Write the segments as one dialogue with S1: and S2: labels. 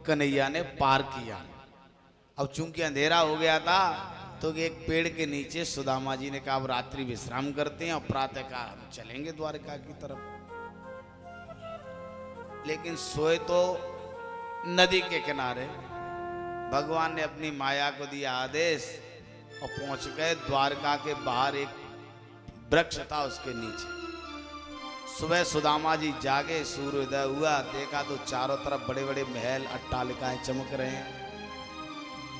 S1: कन्हैया ने पार किया। अब चूंकि अंधेरा हो गया था तो एक पेड़ के नीचे सुदामा जी ने कहा अब रात्रि विश्राम करते हैं और प्रातः काल हम चलेंगे द्वारका की तरफ। लेकिन सोए तो नदी के किनारे। भगवान ने अपनी माया को दिया आदेश और पहुंच गए द्वारका के बाहर। एक वृक्ष था उसके नीचे। सुबह सुदामा जी जागे, सूर्योदय हुआ, देखा तो चारों तरफ बड़े बड़े महल अट्टालिकाएं चमक रहे हैं।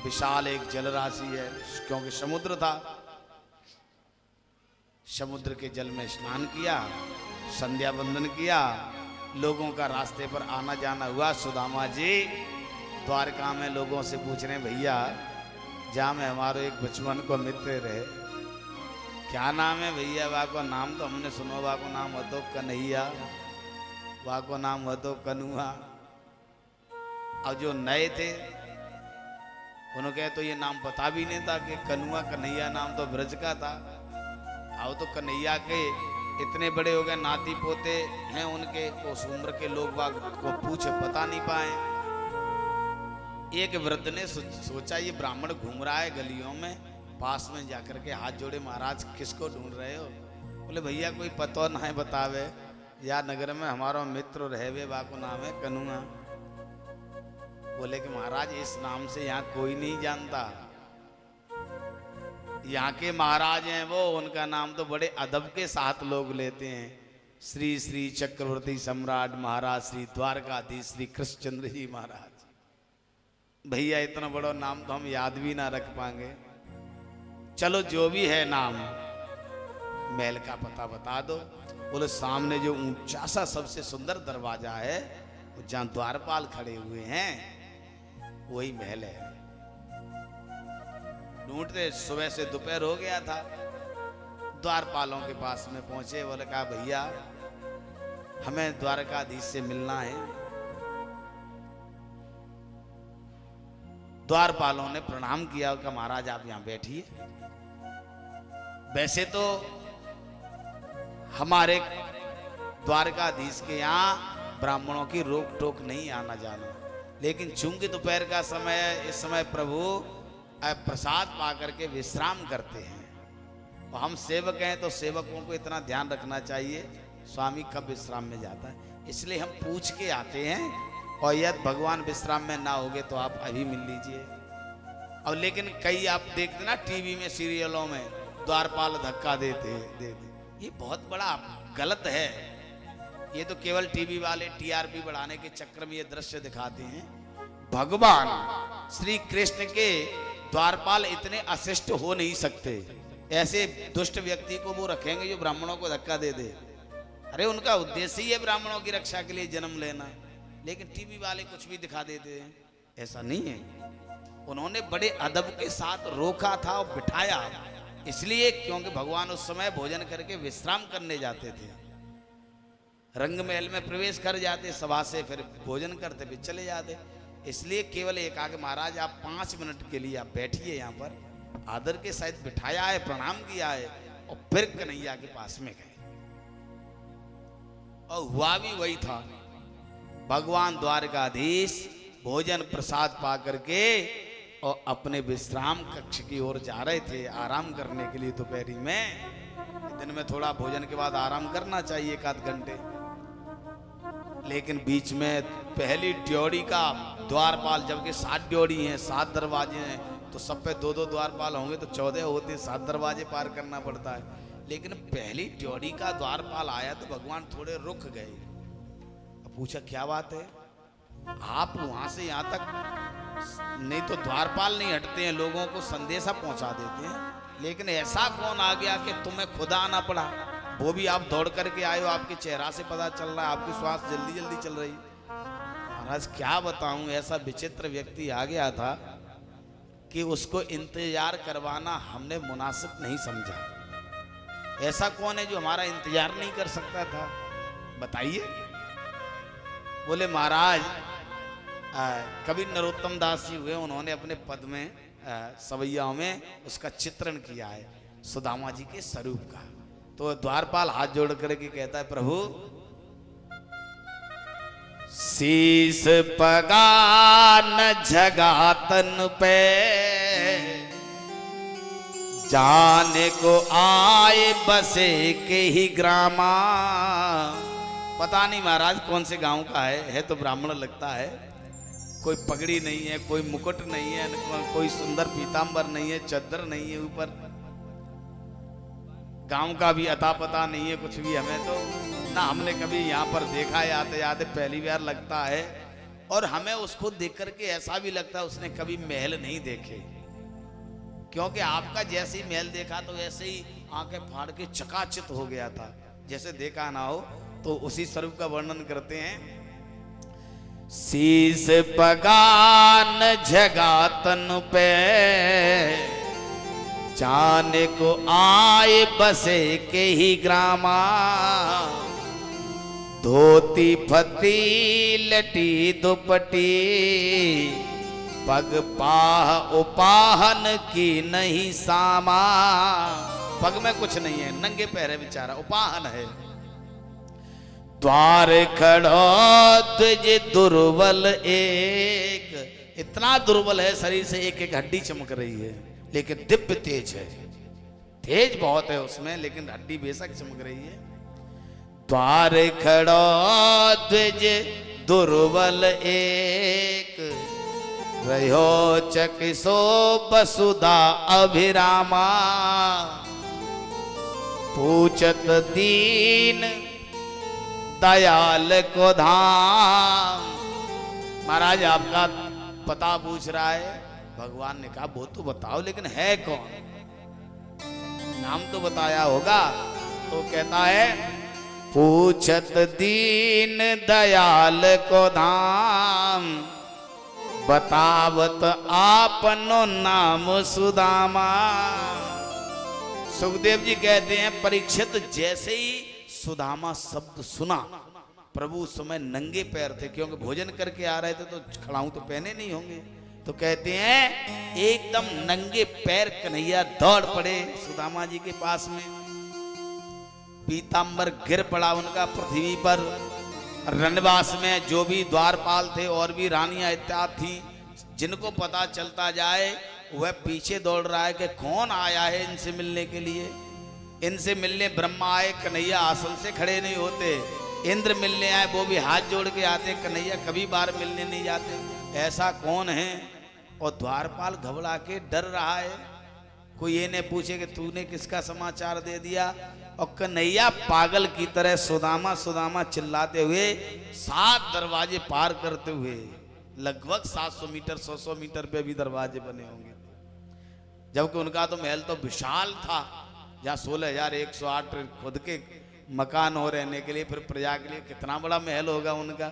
S1: विशाल एक जलराशि है, क्योंकि समुद्र था। समुद्र के जल में स्नान किया, संध्या वंदन किया, लोगों का रास्ते पर आना जाना हुआ। सुदामा जी द्वारका में लोगों से पूछ रहे भैया जहाँ में हमारे एक बचपन को मित्र रहे, क्या नाम है भैया? वाह को नाम तो हमने सुनो, वाह को नाम हो तो कन्हैया, वाह को नाम हो तो कनुआ। अब जो नए थे उन्होंने तो ये नाम पता भी नहीं था कि कनुआ कन्हैया नाम तो ब्रज का था। अब तो कन्हैया के इतने बड़े हो गए, नाती पोते हैं उनके, उस उम्र के लोग बाग को पूछे पता नहीं पाए। एक वृद्ध ने सोचा ये ब्राह्मण घूम रहा है गलियों में, पास में जाकर के हाथ जोड़े, महाराज किसको ढूंढ रहे हो? बोले भैया कोई पतो ना है बतावे, या नगर में हमारा मित्र रहे बाको नाम है कनुआ। बोले कि महाराज इस नाम से यहाँ कोई नहीं जानता, यहाँ के महाराज हैं वो, उनका नाम तो बड़े अदब के साथ लोग लेते हैं। श्री श्री चक्रवर्ती सम्राट महाराज श्री द्वारकाधीश श्री कृष्णचंद्र जी महाराज। भैया इतना बड़ा नाम तो हम याद भी ना रख पाएंगे, चलो जो भी है नाम, महल का पता बता दो। बोले सामने जो ऊंचा सा सबसे सुंदर दरवाजा है, जहां द्वारपाल खड़े हुए हैं, वही महल है। ढूंढते सुबह से दोपहर हो गया था, द्वारपालों के पास में पहुंचे। बोले कहा भैया हमें द्वारकाधीश से मिलना है। द्वारपालों ने प्रणाम किया कि महाराज आप यहां बैठिए। वैसे तो हमारे द्वारकाधीश के यहाँ ब्राह्मणों की रोक टोक नहीं आना जाना, लेकिन चूंकि दोपहर का समय है, इस समय प्रभु प्रसाद पा करके विश्राम करते हैं। और हम सेवक हैं तो सेवकों को इतना ध्यान रखना चाहिए स्वामी कब विश्राम में जाता है, इसलिए हम पूछ के आते हैं। और यदि भगवान विश्राम में ना होगे तो आप अभी मिल लीजिए। और लेकिन कई आप देखते ना टीवी में सीरियलों में द्वारपाल धक्का देते, ये बहुत बड़ा गलत है। ये तो केवल टीवी वाले टीआरपी बढ़ाने के चक्कर में ये दृश्य दिखाते हैं। भगवान श्री कृष्ण के द्वारपाल इतने अशिष्ट हो नहीं सकते। ऐसे दुष्ट व्यक्ति को वो रखेंगे जो ब्राह्मणों को धक्का दे दे। अरे उनका उद्देश्य ही है ब्राह्मणों की रक्षा के लिए जन्म लेना, लेकिन टीवी वाले कुछ भी दिखा देते हैं। ऐसा नहीं है, उन्होंने बड़े अदब के साथ रोका था और बिठाया, इसलिए क्योंकि भगवान उस समय भोजन करके विश्राम करने जाते थे। रंग महल में प्रवेश कर जाते, सभा से फिर भोजन करते फिर चले जाते। इसलिए केवल एक आगे महाराज आप 5 मिनट के लिए आप बैठिए यहाँ पर, आदर के साथ बिठाया है, प्रणाम किया है, और फिर कन्हैया के पास में गए। और हुआ भी वही था। भगवान द्वारकाधीश भोजन प्रसाद पा करके और अपने विश्राम कक्ष की ओर जा रहे थे, आराम करने के लिए। दोपहरी में, दिन में थोड़ा भोजन के बाद आराम करना चाहिए 1 आध घंटे। लेकिन बीच में पहली ड्योढ़ी का द्वारपाल, जबकि 7 ड्योढ़ी हैं, 7 दरवाजे हैं, तो सब पे 2-2 द्वारपाल होंगे तो 14 होते, 7 दरवाजे पार करना पड़ता है। लेकिन पहली ड्योढ़ी का द्वारपाल आया तो भगवान थोड़े रुक गए। पूछा क्या बात है, आप वहां से यहां तक नहीं तो द्वारपाल नहीं हटते हैं, लोगों को संदेशा पहुंचा देते हैं, लेकिन ऐसा कौन आ गया कि तुम्हें खुदा आना पड़ा? वो भी आप दौड़ करके आए हो, आपके चेहरा से पता चल रहा है, आपकी श्वास जल्दी जल्दी चल रही। महाराज क्या बताऊं, ऐसा विचित्र व्यक्ति आ गया था कि उसको इंतजार करवाना हमने मुनासिब नहीं समझा। ऐसा कौन है जो हमारा इंतजार नहीं कर सकता था, बताइए? बोले महाराज कवि नरोत्तम दास जी हुए, उन्होंने अपने पद में सवैयाओं में उसका चित्रण किया है सुदामा जी के स्वरूप का। तो द्वारपाल हाथ जोड़ करके कहता है प्रभु शीस पगान झगातन पे जाने को आए बसे के ही ग्रामा। पता नहीं महाराज कौन से गांव का है तो ब्राह्मण लगता है। कोई पगड़ी नहीं है, कोई मुकुट नहीं है, कोई सुंदर पीतांबर नहीं है, चद्दर नहीं है ऊपर। गांव का भी अता पता नहीं है कुछ भी हमें तो ना, हमने कभी यहाँ पर देखा है। आते आते पहली बार लगता है और हमें उसको देख करके ऐसा भी लगता है उसने कभी महल नहीं देखे, क्योंकि आपका जैसे ही महल देखा तो ऐसे ही आंखें फाड़ के चकाचित हो गया था, जैसे देखा ना हो। तो उसी स्वरूप का वर्णन करते हैं। शीस पगान झगातन पे जाने को आए बसे के ही ग्रामा। धोती फती लटी दुपटी पग पाह उपाहन की नहीं सामा। पग में कुछ नहीं है, नंगे पैर है बेचारा, उपाहन है। द्वार खड़ो तुझ दुर्बल एक, इतना दुर्बल है शरीर से एक एक हड्डी चमक रही है, लेकिन दिव्य तेज है। तेज बहुत है उसमें, लेकिन हड्डी बेशक चमक रही है। द्वार खड़ो तुझ दुर्बल एक रहो चकिसो वसुधा अभिरामा। पूछत दीन दयाल को धाम। महाराज आपका पता पूछ रहा है। भगवान ने कहा वो तो बताओ, लेकिन है कौन? नाम तो बताया होगा। तो कहता है पूछत दीन दयाल को धाम बतावत आपनो नाम सुदामा। सुखदेव जी कहते हैं परीक्षित जैसे ही सुदामा शब्द सुना, प्रभु उस समय नंगे पैर थे, क्योंकि भोजन करके आ रहे थे तो खड़ाऊं तो पहने नहीं होंगे। तो कहते हैं एकदम नंगे पैर कन्हैया दौड़ पड़े सुदामा जी के पास में। पीतांबर गिर पड़ा उनका पृथ्वी पर। रनवास में जो भी द्वारपाल थे और भी रानियां इत्यादि थी, जिनको पता चलता जाए वह पीछे दौड़ रहा है कि कौन आया है इनसे मिलने के लिए। इनसे मिलने ब्रह्मा आए, कन्हैया आसन से खड़े नहीं होते। इंद्र मिलने आए, वो भी हाथ जोड़ के आते, कन्हैया कभी बार मिलने नहीं जाते। ऐसा कौन है? और द्वारपाल घबरा के डर रहा है। कोई ये नहीं पूछे कि तूने किसका समाचार दे दिया। और कन्हैया पागल की तरह सुदामा सुदामा चिल्लाते हुए 7 दरवाजे पार करते हुए, लगभग 700 मीटर 100 मीटर पे भी दरवाजे बने होंगे, जबकि उनका तो महल तो विशाल था, जहाँ 16,108 खुद के मकान हो रहने के लिए, फिर प्रजा के लिए कितना बड़ा महल होगा उनका।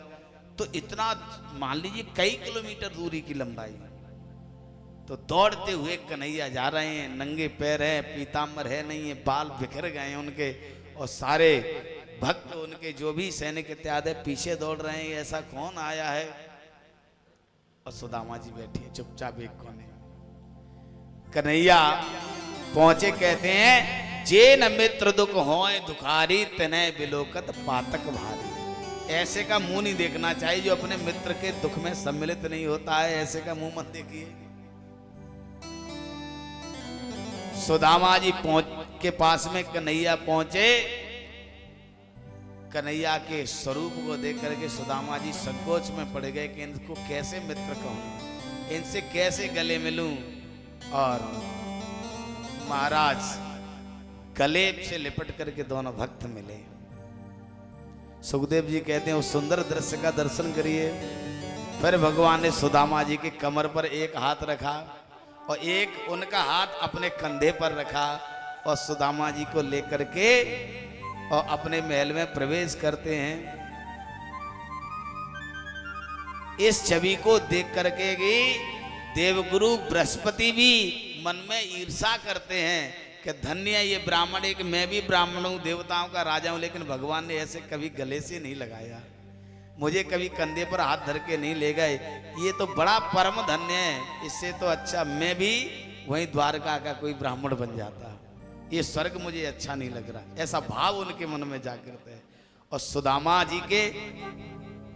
S1: तो इतना मान लीजिए कई किलोमीटर दूरी की लंबाई। तो दौड़ते हुए कन्हैया जा रहे हैं, नंगे पैर हैं, पीतांबर है नहीं है, बाल बिखर गए हैं उनके, और सारे भक्त उनके जो भी सैनिक इत्यादि पीछे दौड़ रहे हैं। ऐसा कौन आया है? और सुदामा जी बैठी है चुपचाप एक कोने। कन्हैया पहुंचे, कहते हैं जे न मित्र दुख होए दुखारी तनय बिलोकत पातक भारी। ऐसे का मुंह नहीं देखना चाहिए जो अपने मित्र के दुख में सम्मिलित नहीं होता है, ऐसे का मुंह मत देखिए। सुदामा जी के पास में कन्हैया पहुंचे। कन्हैया के स्वरूप को देख करके सुदामा जी संकोच में पड़ गए कि इनको कैसे मित्र कहूं, इनसे कैसे गले मिलूं। और महाराज गले से लिपट करके दोनों भक्त मिले। सुखदेव जी कहते हैं उस सुंदर दृश्य का दर्शन करिए। फिर भगवान ने सुदामा जी के कमर पर एक हाथ रखा और एक उनका हाथ अपने कंधे पर रखा, और सुदामा जी को लेकर के और अपने महल में प्रवेश करते हैं। इस छवि को देख करके देवगुरु बृहस्पति भी मन में ईर्षा करते हैं कि धन्य है ये ब्राह्मण, एक मैं भी ब्राह्मण हूं, देवताओं का राजा हूं, लेकिन भगवान ने ऐसे कभी गले से नहीं लगाया, मुझे कभी कंधे पर हाथ धर के नहीं ले गए। ये तो बड़ा परम धन्य है। इससे तो अच्छा मैं भी वहीं द्वारका का कोई ब्राह्मण बन जाता। ये स्वर्ग मुझे अच्छा नहीं लग रहा, ऐसा भाव उनके मन में जागृत है। और सुदामा जी के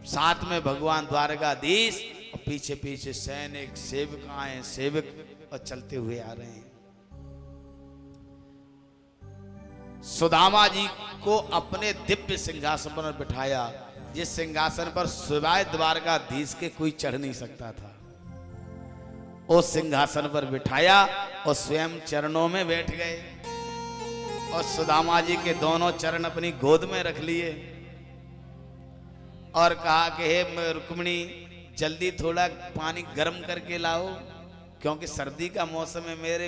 S1: साथ में भगवान द्वारकाधीश और पीछे पीछे सैनिक सेवकाएं सेवक और चलते हुए आ रहे हैं। सुदामा जी को अपने दिव्य सिंहासन पर बिठाया, जिस सिंहासन पर सिवाय द्वारकाधीश के कोई चढ़ नहीं सकता था। उस सिंहासन पर बिठाया और स्वयं चरणों में बैठ गए और सुदामा जी के दोनों चरण अपनी गोद में रख लिए और कहा कि हे रुक्मिणी, जल्दी थोड़ा पानी गर्म करके लाओ, क्योंकि सर्दी का मौसम है, मेरे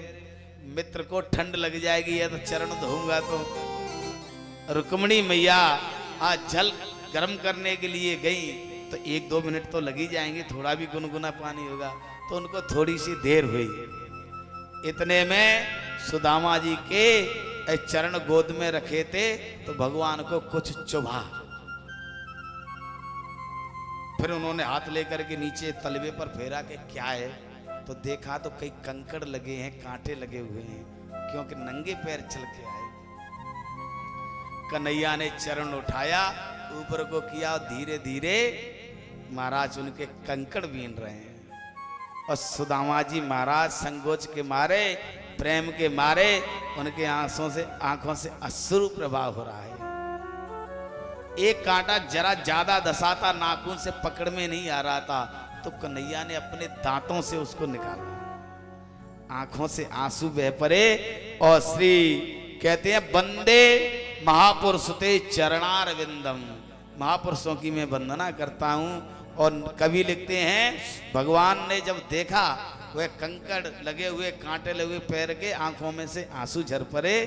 S1: मित्र को ठंड लग जाएगी या तो चरण धोऊंगा तो। रुक्मिणी मैया आज जल गर्म करने के लिए गई तो 1-2 मिनट तो लग ही जाएंगे, थोड़ा भी गुनगुना पानी होगा। तो उनको थोड़ी सी देर हुई। इतने में सुदामा जी के चरण गोद में रखे थे तो भगवान को कुछ चुभा। फिर उन्होंने हाथ लेकर के नीचे तलवे पर फेरा कि क्या है, तो देखा तो कई कंकड़ लगे हैं, कांटे लगे हुए हैं, क्योंकि नंगे पैर चल के आए। कन्हैया ने चरण उठाया, ऊपर को किया, धीरे धीरे महाराज उनके कंकड़ बीन रहे हैं। और सुदामा जी महाराज संकोच के मारे, प्रेम के मारे, उनके आंखों से अश्रु प्रवाह हो रहा है। एक कांटा जरा ज्यादा दसाता, नाखून से पकड़ में नहीं आ रहा था, तो कन्हैया ने अपने दांतों से उसको निकाला। आंखों से आंसू बह पड़े और श्री कहते हैं वंदे महापुरुष ते चरणारविंदम, महापुरुषों की मैं वंदना करता हूं। और कवि लिखते हैं भगवान ने जब देखा वह कंकड़ लगे हुए, कांटे लगे हुए पैर के, आंखों में से आंसू झर पड़े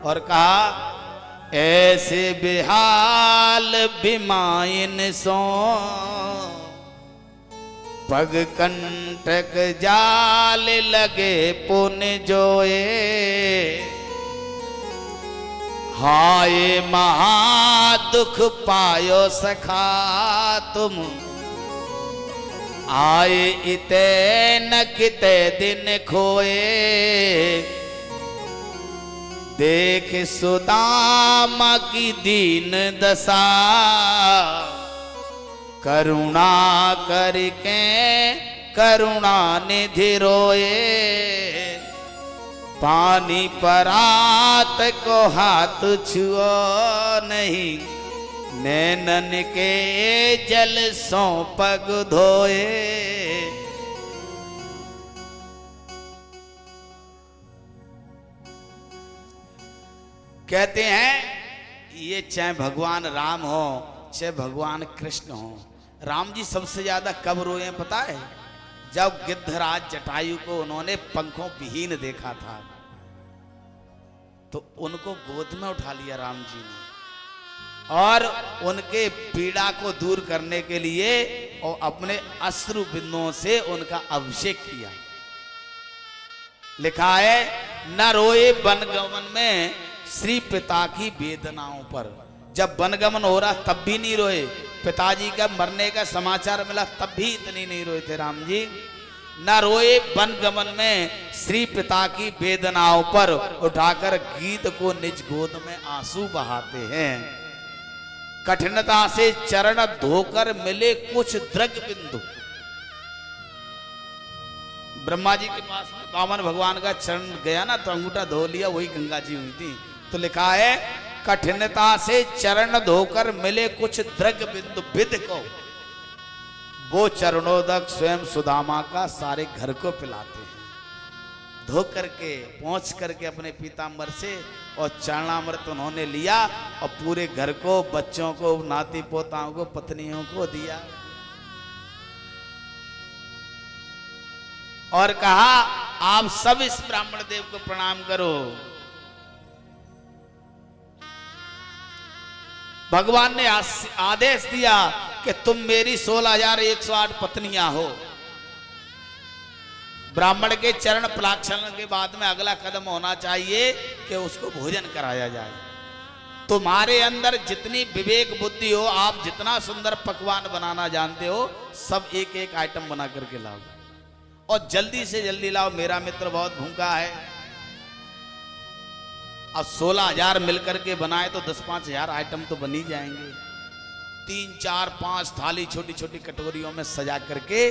S1: और कहा ऐसे बेहाल बिमाइन सो पग कंटक जाल लगे पुन जोए, हाय महा दुख पायो सखा तुम, आए इते न किते दिन खोए, देख सुदामा की दीन दशा, करुणा करके करुणा निधि रोए, पानी परात को हाथ छुओ नहीं, नैनन के जल सो पग धोए। कहते हैं ये चाहे भगवान राम हो चाहे भगवान कृष्ण हो, राम जी सबसे ज्यादा कब रोए पता है? जब गिद्धराज जटायु को उन्होंने पंखों विहीन देखा था तो उनको गोद में उठा लिया राम जी ने और उनके पीड़ा को दूर करने के लिए और अपने अश्रु बिंदुओं से उनका अभिषेक किया। लिखा है न रोए वनगमन में श्री पिता की वेदनाओं पर। जब वनगमन हो रहा तब भी नहीं रोए, पिताजी का मरने का समाचार मिला तब भी इतनी नहीं रोए थे राम जी। न रोए वनगमन में श्री पिता की वेदनाओं पर, उठाकर गीत को निज गोद में आंसू बहाते हैं। कठिनता से चरण धोकर मिले कुछ द्रग बिंदु। ब्रह्मा जी के पास में वामन भगवान का चरण गया ना तो अंगूठा धो लिया, वही गंगा जी हुई थी। तो लिखा है कठिनता से चरण धोकर मिले कुछ द्रग बिंदु, विद को वो चरणोदक स्वयं सुदामा का सारे घर को पिलाते हैं। धो करके पहुंच करके अपने पीतांबर से और चरणामृत उन्होंने लिया और पूरे घर को, बच्चों को, नाती पोताओं को, पत्नियों को दिया और कहा आप सब इस ब्राह्मण देव को प्रणाम करो। भगवान ने आदेश दिया कि तुम मेरी 16,108 पत्नियां हो। ब्राह्मण के चरण प्लाक्षण के बाद में अगला कदम होना चाहिए कि उसको भोजन कराया जाए। तुम्हारे अंदर जितनी विवेक बुद्धि हो, आप जितना सुंदर पकवान बनाना जानते हो, सब एक एक आइटम बना करके लाओ और जल्दी से जल्दी लाओ, मेरा मित्र बहुत भूखा है। अब 16,000 मिलकर के बनाए तो 10-5 हजार आइटम तो बन ही जाएंगे। 3 4 5 थाली छोटी छोटी कटोरियों में सजा करके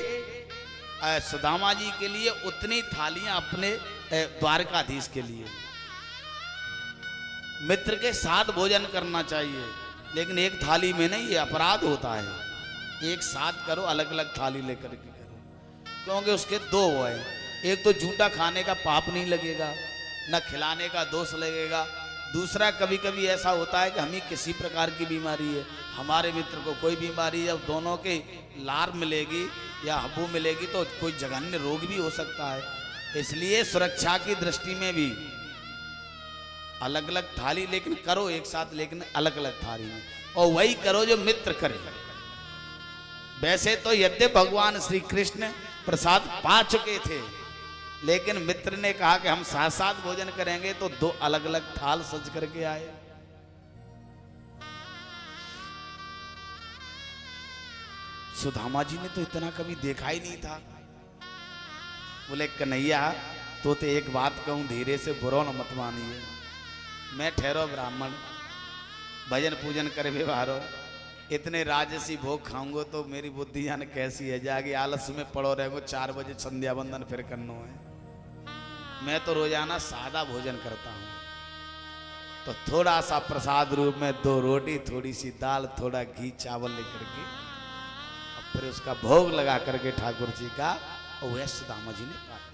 S1: सुदामा जी के लिए उतनी थालियां अपने द्वारकाधीश के लिए। मित्र के साथ भोजन करना चाहिए, लेकिन एक थाली में नहीं, ये अपराध होता है। एक साथ करो, अलग अलग थाली लेकर के करो, क्योंकि उसके दो वो है। एक तो झूठा खाने का पाप नहीं लगेगा, न खिलाने का दोष लगेगा। दूसरा, कभी कभी ऐसा होता है कि हमें किसी प्रकार की बीमारी है, हमारे मित्र को कोई बीमारी, जब दोनों के लार मिलेगी या हब्बू मिलेगी तो कोई जघन्य रोग भी हो सकता है। इसलिए सुरक्षा की दृष्टि में भी अलग अलग थाली, लेकिन करो एक साथ, लेकिन अलग अलग थाली में, और वही करो जो मित्र करे। वैसे तो यद्यप भगवान श्री कृष्ण प्रसाद पा चुके थे, लेकिन मित्र ने कहा कि हम साथ साथ भोजन करेंगे, तो दो अलग अलग थाल सज करके आए। सुदामा जी ने तो इतना कभी देखा ही नहीं था। बोले कन्हैया तो एक बात कहूं, धीरे से बुरा न मत मानिए। मैं ठहरो ब्राह्मण, भजन पूजन कर व्यवहारो, इतने राजसी भोग खाऊंगो तो मेरी बुद्धि जान कैसी है, जाके आलस में पड़ो रहेगो, 4 बजे संध्या बंदन फिर करना है। मैं तो रोजाना सादा भोजन करता हूँ, तो थोड़ा सा प्रसाद रूप में 2 रोटी, थोड़ी सी दाल, थोड़ा घी चावल लेकर के, और फिर उसका भोग लगा करके ठाकुर जी का, और वह सुदामा जी ने पाया।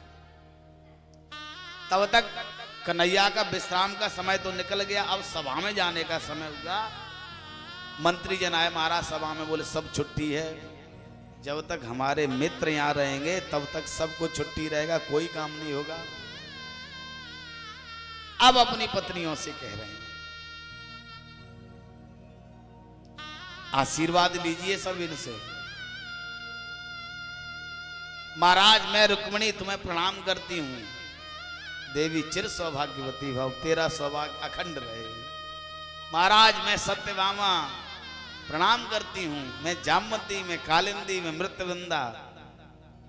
S1: तब तक कन्हैया का विश्राम का समय तो निकल गया, अब सभा में जाने का समय हुआ। मंत्री जन आए महाराज सभा में, बोले सब छुट्टी है, जब तक हमारे मित्र यहाँ रहेंगे तब तक सबको छुट्टी रहेगा, कोई काम नहीं होगा। अब अपनी पत्नियों से कह रहे हैं, आशीर्वाद लीजिए सब इनसे। महाराज मैं रुक्मिणी तुम्हें प्रणाम करती हूं, देवी चिर सौभाग्यवती भव, तेरा सौभाग्य अखंड रहे। महाराज मैं सत्यभामा प्रणाम करती हूं, मैं जामवती, मैं कालिंदी, मैं मृत्यविंदा।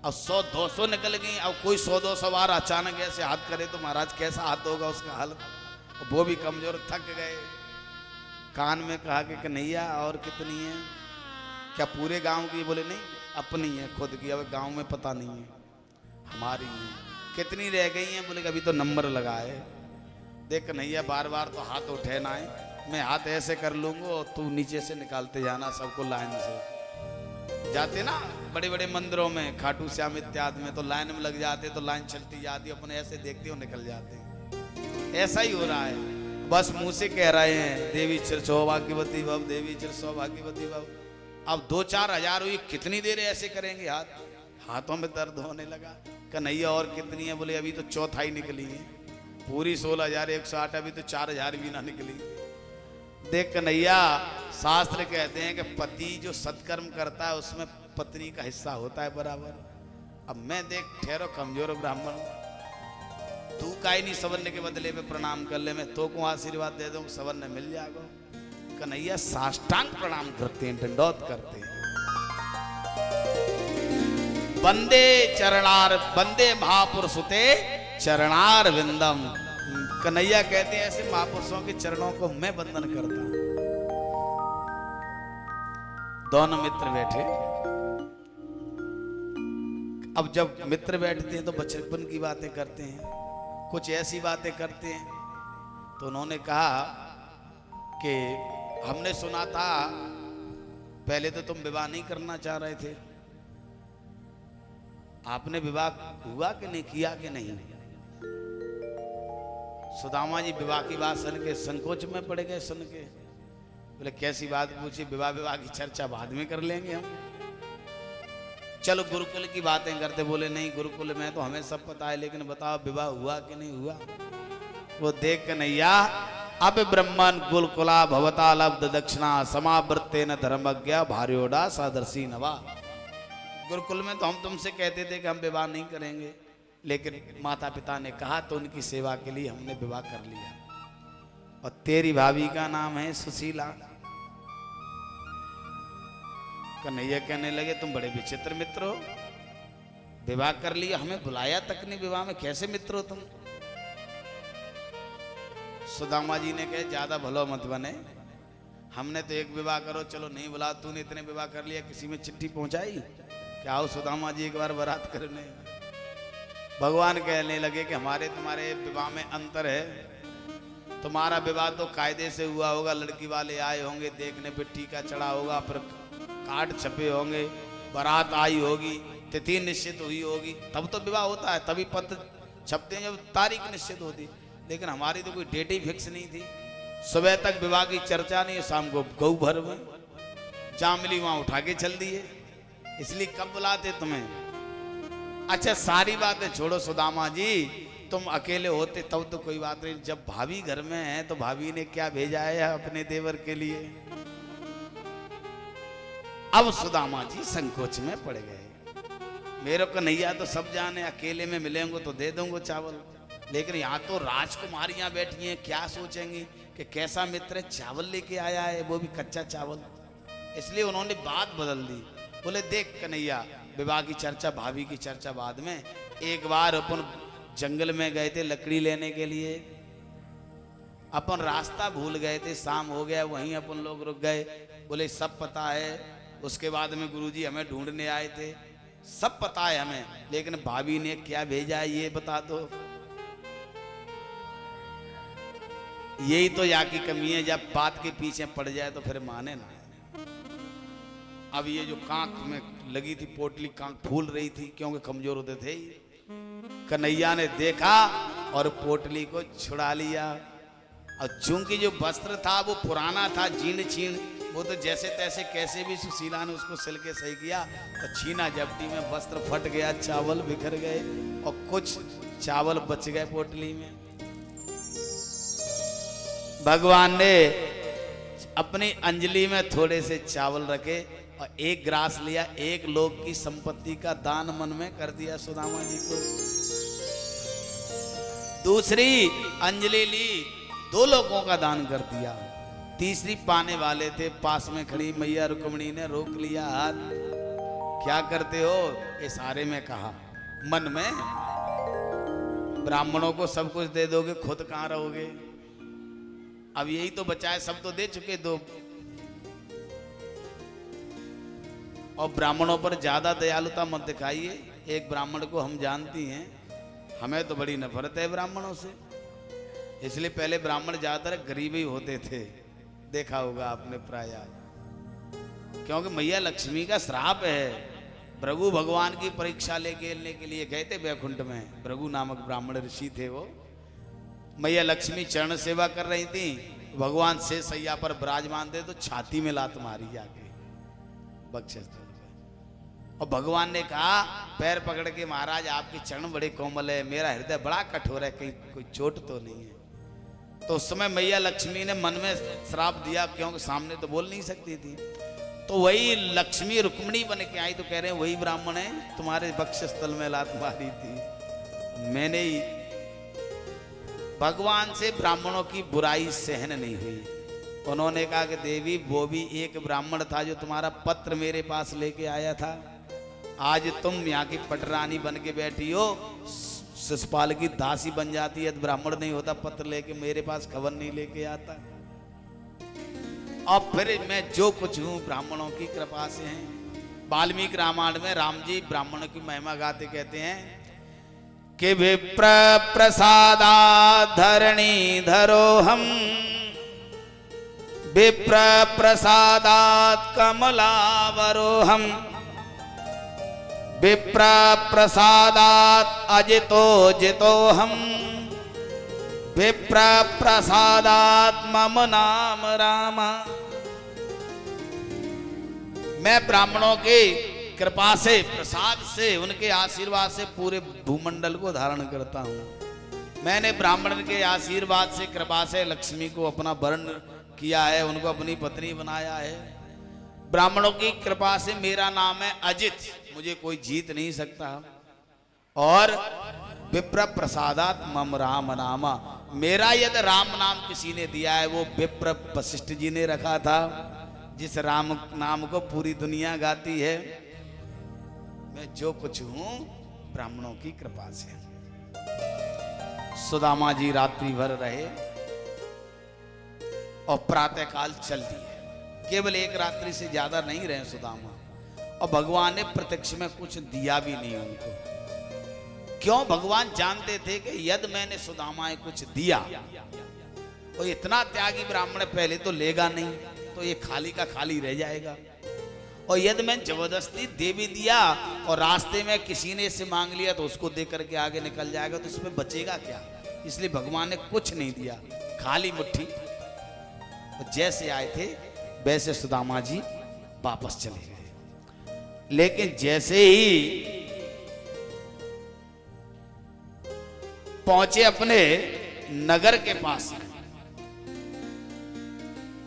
S1: अब 100-200 निकल गई, अब कोई 100-200 बार अचानक ऐसे हाथ करे तो महाराज कैसा हाथ होगा उसका हालत। वो भी कमजोर, थक गए। कान में कहा कि कन्हैया और कितनी है, क्या पूरे गांव की? बोले नहीं, अपनी है खुद की, अब गांव में पता नहीं है, हमारी है। कितनी रह गई हैं? बोले अभी तो नंबर लगाए। देख कन्हैया बार बार तो हाथ उठे ना है, मैं हाथ ऐसे कर लूंगा और तू नीचे से निकालते जाना सबको लाइन से। जाते ना बड़े बड़े मंदिरों में, खाटू श्याम इत्यादि में, तो लाइन में लग जाते, तो लाइन चलती जाती, अपने ऐसे देखते हो निकल जाते। ऐसा ही हो रहा है, बस मुंह से कह रहे हैं देवी चिर सौभाग्यवती भव, देवी चिर सौभाग्यवती भव। अब 2-4 हजार हुई, कितनी देर ऐसे करेंगे हाथ? हाथों में दर्द होने लगा। कन्हैया और कितनी है? बोले अभी तो चौथाई निकली है, पूरी 16,108, अभी तो 4,000 भी ना निकली। देख कन्हैया, शास्त्र कहते हैं कि पति जो सत्कर्म करता है उसमें पत्नी का हिस्सा होता है बराबर। अब मैं देख ठहरो कमजोर ब्राह्मण, तू काई नहीं सवर्ण के बदले में प्रणाम कर ले, मैं तो को आशीर्वाद दे दूं, सवर्ण मिल जाएगा। कन्हैया साष्टांग प्रणाम करते हैं, दंडौत करते हैं। वंदे चरणार, वंदे महापुरुषुते चरणार विंदम। कन्हैया कहते हैं ऐसे महापुरुषों के चरणों को मैं वंदन करता हूं। दोनों मित्र बैठे। अब जब मित्र बैठते हैं तो बचपन की बातें करते हैं, कुछ ऐसी बातें करते हैं। तो उन्होंने कहा कि हमने सुना था पहले तो तुम विवाह नहीं करना चाह रहे थे, आपने विवाह हुआ कि नहीं, किया कि नहीं? सुदामा जी विवाह की बात सुन के संकोच में पड़ गए। सुन के बोले कैसी बात पूछी? विवाह की चर्चा बाद में कर लेंगे हम, चलो गुरुकुल की बातें करते। बोले नहीं, गुरुकुल में तो हमें सब पता है, लेकिन बताओ विवाह हुआ कि नहीं हुआ? वो देख कन्हैया, अब ब्रह्मन गुलकुला भवता लब्ध दक्षिणा समावृत्तेन धर्मज्ञ भार्योडा सादर्शी नवा। गुरुकुल में तो हम तुमसे कहते थे कि हम विवाह नहीं करेंगे, लेकिन माता पिता ने कहा तो उनकी सेवा के लिए हमने विवाह कर लिया। और तेरी भाभी का नाम है सुशीला। कन्हैया कहने लगे तुम बड़े विचित्र मित्र हो, विवाह कर लिया, हमें बुलाया तक नहीं विवाह में, कैसे मित्र हो तुम? सुदामा जी ने कहे ज्यादा भलो मत बने, हमने तो एक विवाह करो चलो नहीं बुला, तूने इतने विवाह कर लिया, किसी में चिट्ठी पहुंचाई क्या आओ सुदामा जी एक बार बारात करने। भगवान कहने लगे कि हमारे तुम्हारे विवाह में अंतर है, तुम्हारा विवाह तो कायदे से हुआ होगा, लड़की वाले आए होंगे देखने पे, टीका चढ़ा होगा, फिर कार्ड छपे होंगे, बारात आई होगी, तिथि निश्चित हुई होगी, तब तो विवाह होता है, तभी पत्र छपते हैं जब तारीख निश्चित होती। लेकिन हमारी तो कोई डेट ही फिक्स नहीं थी, सुबह तक विवाह की चर्चा नहीं, शाम को गौ भर में जहाँ मिली वहां उठा के चल दिए, इसलिए कब बुलाते तुम्हें। अच्छा सारी बातें छोड़ो सुदामा जी, तुम अकेले होते तब तो कोई बात नहीं, जब भाभी घर में है तो भाभी ने क्या भेजा है अपने देवर के लिए। अब सुदामा जी संकोच में पड़ गए, मेरे को नैया तो सब जाने, अकेले में मिलेंगे तो दे दूंगा चावल, लेकिन यहाँ तो राजकुमारियां बैठी हैं, क्या सोचेंगी कि कैसा मित्र चावल लेके आया है, वो भी कच्चा चावल। इसलिए उन्होंने बात बदल दी, बोले देख कन्हैया, विवाह की चर्चा भाभी की चर्चा बाद में, एक बार अपन जंगल में गए थे लकड़ी लेने के लिए, अपन रास्ता भूल गए थे, शाम हो गया, वहीं अपन लोग रुक गए, बोले सब पता है। उसके बाद में गुरुजी हमें ढूंढने आए थे, सब पता है हमें, लेकिन भाभी ने क्या भेजा है ये बता दो। यही तो यहाँ की कमी है, जब बात के पीछे पड़ जाए तो फिर माने ना। अब ये जो कांख में लगी थी पोटली, कांख फूल रही थी क्योंकि कमजोर होते थे, कन्हैया ने देखा और पोटली को छुड़ा लिया। और चूंकि जो वस्त्र था वो पुराना था, जीर्ण छीण, वो तो जैसे तैसे कैसे भी सुशीला ने उसको सिल के सही किया, और छीना झपटी में वस्त्र फट गया, चावल बिखर गए और कुछ चावल बच गए पोटली में। भगवान ने अपनी अंजलि में थोड़े से चावल रखे और एक ग्रास लिया, एक लोक की संपत्ति का दान मन में कर दिया सुदामा जी को। दूसरी अंजलि ली, 2 लोगों का दान कर दिया। तीसरी पाने वाले थे, पास में खड़ी मैया रुक्मिणी ने रोक लिया हाथ, क्या करते हो इशारे में कहा, मन में ब्राह्मणों को सब कुछ दे दोगे, खुद कहां रहोगे। अब यही तो बचाए, सब तो दे चुके 2, और ब्राह्मणों पर ज्यादा दयालुता मत दिखाइए। एक ब्राह्मण को हम जानती हैं, हमें तो बड़ी नफरत है ब्राह्मणों से, इसलिए पहले ब्राह्मण ज्यादातर गरीब ही होते थे, देखा होगा आपने प्राय, क्योंकि मैया लक्ष्मी का श्राप है। भृगु भगवान की परीक्षा लेने के लिए गए थे वैकुंठ में, भृगु नामक ब्राह्मण ऋषि थे वो, मैया लक्ष्मी चरण सेवा कर रही थी, भगवान से सैया पर विराजमान थे, तो छाती में लात मारी जाके बक्षस्थल पे, और भगवान ने कहा पैर पकड़ के, महाराज आपके चरण बड़े कोमल है, मेरा हृदय बड़ा कठोर है, कहीं कोई चोट तो नहीं है। तो उस समय मैया लक्ष्मी ने मन में श्राप दिया, क्योंकि सामने तो बोल नहीं सकती थी, तो वही लक्ष्मी रुक्मिणी बन के आई, तो कह रहे हैं वही ब्राह्मण है तुम्हारे वक्षस्थल में लात मारी थी मैंने ही। भगवान से ब्राह्मणों की बुराई सहन नहीं हुई, उन्होंने कहा कि देवी वो भी एक ब्राह्मण था जो तुम्हारा पत्र मेरे पास लेके आया था, आज तुम यहाँ की पटरानी बन के बैठी हो, शिशुपाल की दासी बन जाती है, ब्राह्मण नहीं होता पत्र लेके मेरे पास खबर नहीं लेके आता। और फिर मैं जो कुछ हूँ ब्राह्मणों की कृपा से है। वाल्मीकि रामायण में राम जी ब्राह्मणों की महिमा गाते कहते हैं कि विप्र प्रसादात् धरणी धरो हम, विप्र प्रसादात् कमलावरो हम, विप्र प्रसादात् अजितो जितो हम, विप्र प्रसादात् मम नाम रामा। मैं ब्राह्मणों की कृपा से, प्रसाद से, उनके आशीर्वाद से पूरे भूमंडल को धारण करता हूँ। मैंने ब्राह्मण के आशीर्वाद से, कृपा से लक्ष्मी को अपना वर्ण किया है, उनको अपनी पत्नी बनाया है। ब्राह्मणों की कृपा से मेरा नाम है अजित, मुझे कोई जीत नहीं सकता। और विप्र प्रसादात् मम राम नामा, मेरा यदि राम नाम किसी ने दिया है वो विप्र वशिष्ठ जी ने रखा था, जिस राम नाम को पूरी दुनिया गाती है। मैं जो कुछ हूं ब्राह्मणों की कृपा से। सुदामा जी रात्रि भर रहे और प्रातःकाल चल दिए। केवल एक रात्रि से ज्यादा नहीं रहे सुदामा, और भगवान ने प्रत्यक्ष में कुछ दिया भी नहीं उनको। क्यों? भगवान जानते थे कि यदि मैंने सुदामा को कुछ दिया, और इतना त्यागी ब्राह्मण पहले तो लेगा नहीं, तो ये खाली का खाली रह जाएगा। और यदि मैं जबरदस्ती दे भी दिया और रास्ते में किसी ने इससे मांग लिया तो उसको दे करके आगे निकल जाएगा, तो इसमें बचेगा क्या? इसलिए भगवान ने कुछ नहीं दिया, खाली मुट्ठी। तो जैसे आए थे वैसे सुदामा जी वापस चले गए। लेकिन जैसे ही पहुंचे अपने नगर के पास,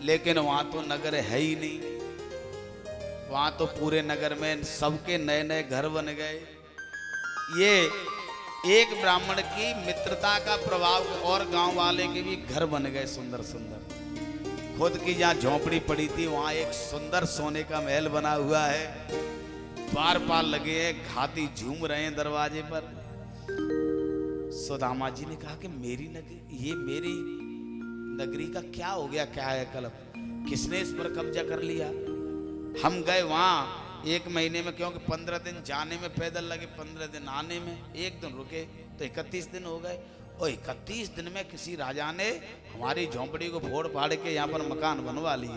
S1: लेकिन वहां तो नगर है ही नहीं। वहां तो पूरे नगर में सबके नए नए घर बन गए। ये एक ब्राह्मण की मित्रता का प्रभाव, और गांव वाले के भी घर बन गए सुंदर सुंदर। खुद की जहां झोंपड़ी पड़ी थी वहां एक सुंदर सोने का महल बना हुआ है, द्वार पाल लगे हैं, हाथी झूम रहे हैं दरवाजे पर। सुदामा जी ने कहा कि मेरी नगरी, ये मेरी नगरी का क्या हो गया, क्या है कलप, किसने इस पर कब्जा कर लिया? हम गए वहां 1 महीने में, क्योंकि 15 दिन जाने में पैदल लगे, 15 दिन आने में, 1 दिन रुके तो 31 दिन हो गए। और 31 दिन में किसी राजा ने हमारी झोंपड़ी को फोड़ फाड़ के यहाँ पर मकान बनवा लिया।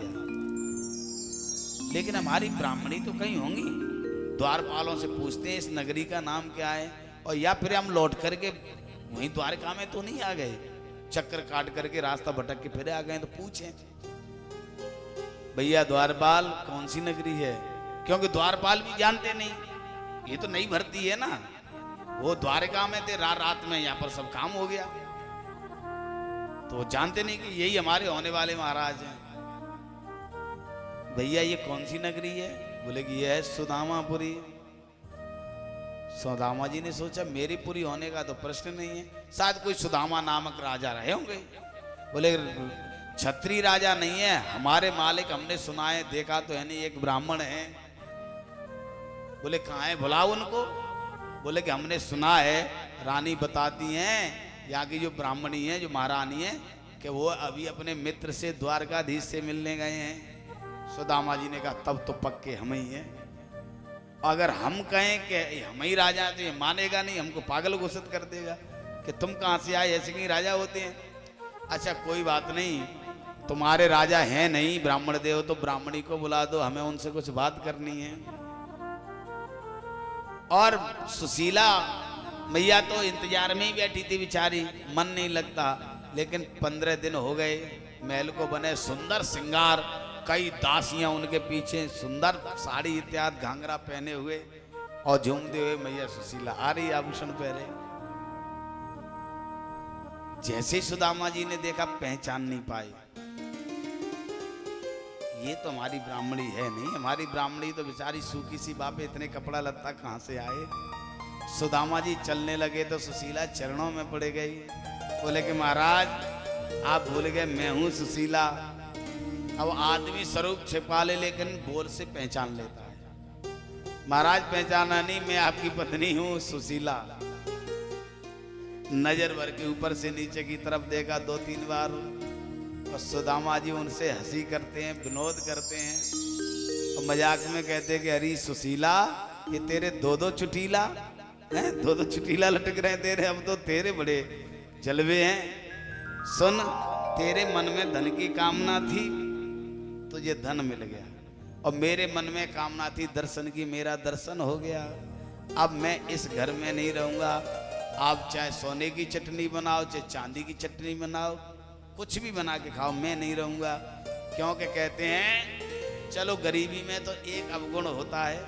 S1: लेकिन हमारी ब्राह्मणी तो कहीं होंगी। द्वारपालों से पूछते हैं इस नगरी का नाम क्या है, और या फिर हम लौट करके वहीं द्वारका में तो नहीं आ गए, चक्कर काट करके रास्ता भटक के फिर आ गए। तो पूछें भैया द्वारपाल कौन सी नगरी है, क्योंकि द्वारपाल भी जानते नहीं, ये तो नई भर्ती है ना, वो द्वारका में थे, रात में यहाँ पर सब काम हो गया, तो वो जानते नहीं कि यही हमारे होने वाले महाराज हैं। भैया ये कौन सी नगरी है? बोले कि ये है सुदामापुरी। सुदामा जी ने सोचा मेरी पुरी होने का तो प्रश्न नहीं है, शायद कोई सुदामा नामक राजा रहे होंगे। बोले छत्री राजा नहीं है, हमारे मालिक, हमने सुना है, देखा तो है नहीं, एक ब्राह्मण है। बोले कहाँ है, बुलाओ उनको। बोले कि हमने सुना है, रानी बताती हैं, यहाँ की जो ब्राह्मणी है, जो महारानी है, कि वो अभी अपने मित्र से, द्वारकाधीश से मिलने गए हैं। सुदामा जी ने कहा तब तो पक्के हम ही हैं। अगर हम कहें कि हम ही राजा हैं तो ये मानेगा नहीं, हमको पागल घोषित कर देगा कि तुम कहाँ से आए, ऐसे कहीं राजा होते हैं। अच्छा कोई बात नहीं, तुम्हारे राजा हैं नहीं ब्राह्मण देव, तो ब्राह्मणी को बुला दो, हमें उनसे कुछ बात करनी है। और सुशीला मैया तो इंतजार में ही बैठी थी बेचारी, मन नहीं लगता। लेकिन 15 दिन हो गए, महल को बने सुंदर श्रृंगार, कई दासियां उनके पीछे सुंदर साड़ी इत्यादि घाघरा पहने हुए और झूमते हुए मैया सुशीला आ रही आभूषण पहने। जैसे सुदामा जी ने देखा पहचान नहीं पाई, ये तो हमारी ब्राह्मणी है नहीं, हमारी ब्राह्मणी तो बेचारी सूखी सी बापे, इतने कपड़ा लत्ता कहाँ से आए। सुदामा जी चलने लगे तो सुशीला चरणों में पड़ गई। बोले कि महाराज आप भूल गए, मैं हूँ सुशीला। अब आदमी स्वरूप छिपा ले लेकिन बोल से पहचान लेता है। महाराज पहचाना नहीं, मैं आपकी पत्नी हूँ सुशीला। नजर भर के ऊपर से नीचे की तरफ देखा 2-3 बार, और सुदामा जी उनसे हंसी करते हैं, विनोद करते हैं, और मजाक में कहते हैं कि अरे सुशीला ये तेरे 2-2 चुटीला हैं, 2-2 चुटीला लटक रहे हैं तेरे, अब तो तेरे बड़े जलवे हैं। सुन, तेरे मन में धन की कामना थी, तुझे धन मिल गया, और मेरे मन में कामना थी दर्शन की, मेरा दर्शन हो गया। अब मैं इस घर में नहीं रहूंगा, आप चाहे सोने की चटनी बनाओ, चाहे चांदी की चटनी बनाओ, कुछ भी बना के खाओ, मैं नहीं रहूंगा। क्योंकि कहते हैं चलो गरीबी में तो एक अवगुण होता है,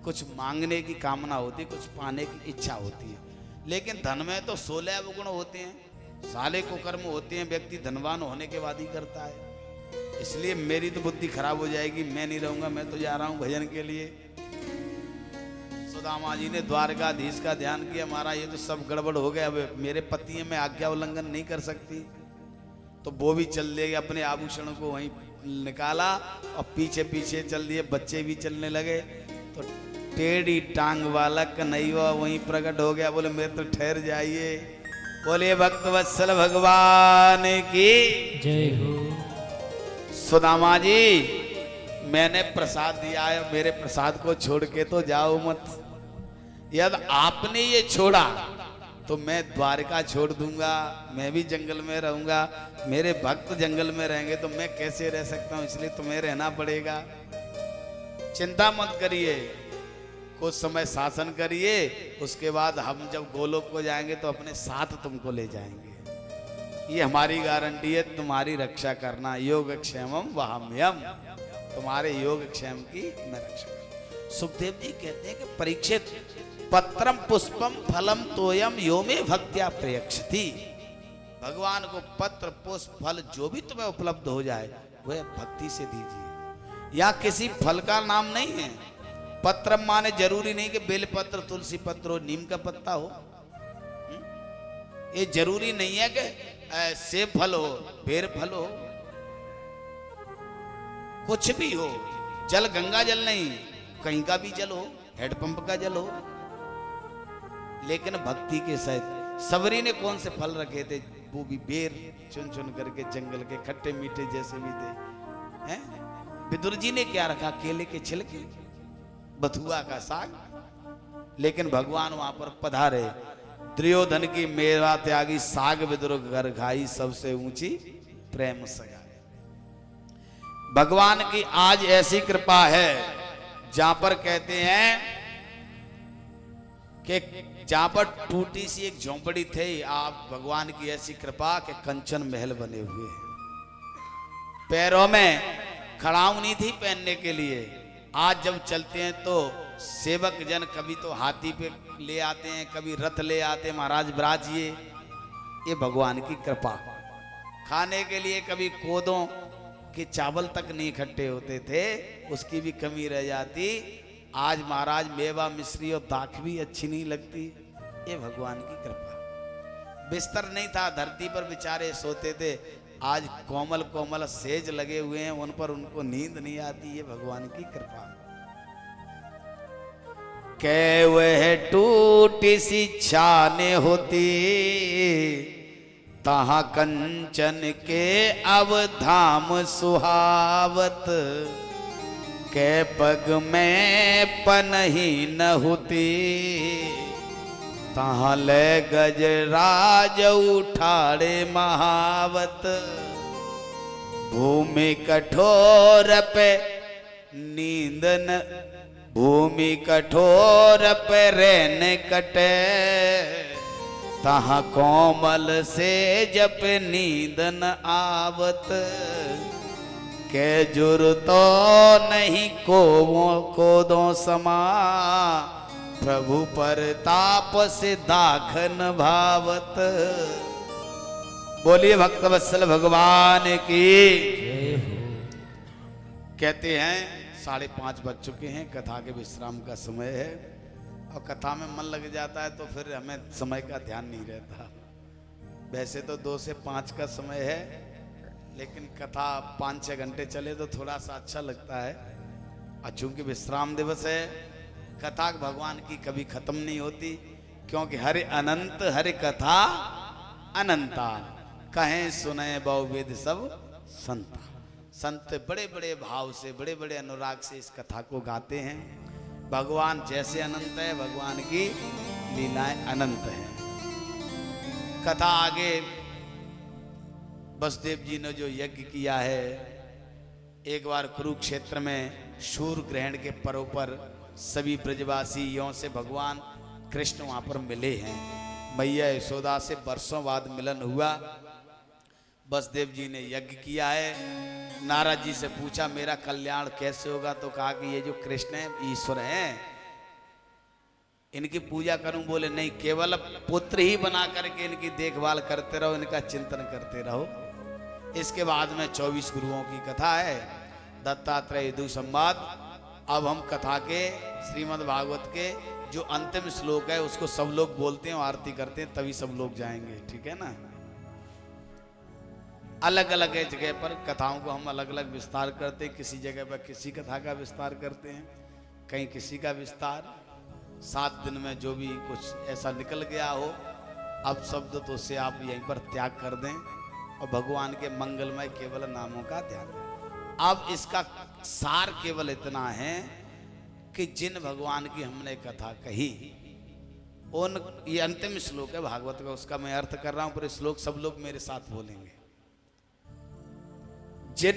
S1: कुछ मांगने की कामना होती है, कुछ पाने की इच्छा होती है, लेकिन धन में तो 16 अवगुण होते हैं, साले को कर्म होते हैं, व्यक्ति धनवान होने के बाद ही करता है। इसलिए मेरी तो बुद्धि खराब हो जाएगी, मैं नहीं रहूंगा, मैं तो जा रहा हूं भजन के लिए। सुदामा जी ने द्वारकाधीश का ध्यान किया, महाराज ये तो सब गड़बड़ हो गया, अब मेरे पति हैं, मैं आज्ञा उल्लंघन नहीं कर सकती। तो वो भी चल दिए, अपने आभूषण को वहीं निकाला और पीछे पीछे चल दिए, बच्चे भी चलने लगे। तो टेढ़ी टांग वाला कन्हैया वहीं प्रकट हो गया। बोले मेरे तो ठहर जाइए। बोले भक्त वत्सल भगवान की
S2: जय हो।
S1: सुदामा जी मैंने प्रसाद दिया है, मेरे प्रसाद को छोड़ के तो जाओ मत। यदि आपने ये छोड़ा तो मैं द्वारका छोड़ दूंगा, मैं भी जंगल में रहूंगा, मेरे भक्त जंगल में रहेंगे तो मैं कैसे रह सकता हूं, इसलिए तुम्हें रहना पड़ेगा। चिंता मत करिए, कुछ समय शासन करिए, उसके बाद हम जब गोलोक को जाएंगे तो अपने साथ तुमको ले जाएंगे। ये हमारी गारंटी है, तुम्हारी रक्षा करना। योगक्षेमम वहाम्यम, तुम्हारे योगक्षेम की मैं रक्षा करूं। सुखदेव जी कहते हैं कि परीक्षित, पत्रम पुष्पम फलम तोयम यो में भक्त्या प्रयक्षति। भगवान को पत्र पुष्प फल जो भी तुम्हें उपलब्ध हो जाए वह भक्ति से दीजिए। या किसी फल का नाम नहीं है। पत्र माने जरूरी नहीं कि बेलपत्र, तुलसी पत्र हो, नीम का पत्ता हो। ये जरूरी नहीं है कि सेब फल हो, बेर फल हो, कुछ भी हो। जल गंगा जल नहीं, कहीं का भी जल हो, हेडपंप का जल हो, लेकिन भक्ति के सहित। सबरी ने कौन से फल रखे थे? वो भी बेर चुन चुन करके, जंगल के खट्टे मीठे जैसे भी थे। हैं? विदुर जी ने क्या रखा? केले के छिलके, बथुआ का साग। लेकिन भगवान वहां पर पधारे। दुर्योधन की मेवा त्यागी, साग विदुर घर खाई, सबसे ऊंची प्रेम सगाई। भगवान की आज ऐसी कृपा है जहां पर कहते हैं कि जहां पर टूटी सी एक झोंपड़ी थी, आप भगवान की ऐसी कृपा के कंचन महल बने हुए हैं। पैरों में खड़ाऊ नहीं थी पहनने के लिए। आज जब चलते हैं तो सेवक जन कभी तो हाथी पे ले आते हैं, कभी रथ ले आते हैं, महाराज विराजिए। ये भगवान की कृपा। खाने के लिए कभी कोदों के चावल तक नहीं इकट्ठे होते थे, उसकी भी कमी रह जाती। आज महाराज मेवा मिश्री और दाख भी अच्छी नहीं लगती। ये भगवान की कृपा। बिस्तर नहीं था, धरती पर बेचारे सोते थे। आज कोमल कोमल सेज लगे हुए हैं, उन पर उनको नींद नहीं आती। ये भगवान की कृपा। कै वह टूटी सी छाने होती, तहां कंचन के अवधाम सुहावत। कै पग में पनही न होती, तहां ले गजराज उठाड़े महावत। भूमि कठोर पे नींद न, भूमि कठोर पे रहने कटे, तहां कोमल से जप नींद न आवत। के जुर तो नहीं को दो समा, प्रभु पर ताप से दाखन भावत। बोलिए भक्तवत्सल भगवान की। कहते हैं 5:30 बज चुके हैं, कथा के विश्राम का समय है। और कथा में मन लग जाता है तो फिर हमें समय का ध्यान नहीं रहता। वैसे तो 2 से 5 का समय है, लेकिन कथा 5-6 घंटे चले तो थोड़ा सा अच्छा लगता है। और चूंकि विश्राम दिवस है, कथा भगवान की कभी खत्म नहीं होती, क्योंकि हरि अनंत हरि कथा अनंता। कहें सुने बहुवेद सब संता। संत बड़े बड़े भाव से, बड़े बड़े अनुराग से इस कथा को गाते हैं। भगवान जैसे अनंत है, भगवान की लीलाएं अनंत है। कथा आगे वसुदेव जी ने जो यज्ञ किया है, एक बार कुरुक्षेत्र में शूर ग्रहण के पर्व पर सभी ब्रजवासियों से भगवान कृष्ण वहां पर मिले हैं। मैया यशोदा से वर्षों बाद मिलन हुआ। वसुदेव जी ने यज्ञ किया है। नारद जी से पूछा मेरा कल्याण कैसे होगा, तो कहा कि ये जो कृष्ण है ईश्वर हैं, इनकी पूजा करूं? बोले नहीं, केवल पुत्र ही बना करके इनकी देखभाल करते रहो, इनका चिंतन करते रहो। इसके बाद में 24 गुरुओं की कथा है, दत्तात्रेय यदु संवाद। अब हम कथा के श्रीमद् भागवत के जो अंतिम श्लोक है उसको सब लोग बोलते हैं और आरती करते हैं, तभी सब लोग जाएंगे, ठीक है ना। अलग अलग जगह पर कथाओं को हम अलग अलग विस्तार करते हैं। किसी जगह पर किसी कथा का विस्तार करते हैं, कहीं किसी का विस्तार। 7 दिन में जो भी कुछ ऐसा निकल गया हो, अब शब्द तो से आप यहीं पर त्याग कर दें और भगवान के मंगलमय केवल नामों का ध्यान करें। अब इसका सार केवल इतना है कि जिन भगवान की हमने कथा कही उन, ये अंतिम श्लोक है भागवत का, उसका मैं अर्थ कर रहा हूं, पर श्लोक सब लोग मेरे साथ बोलेंगे। जिन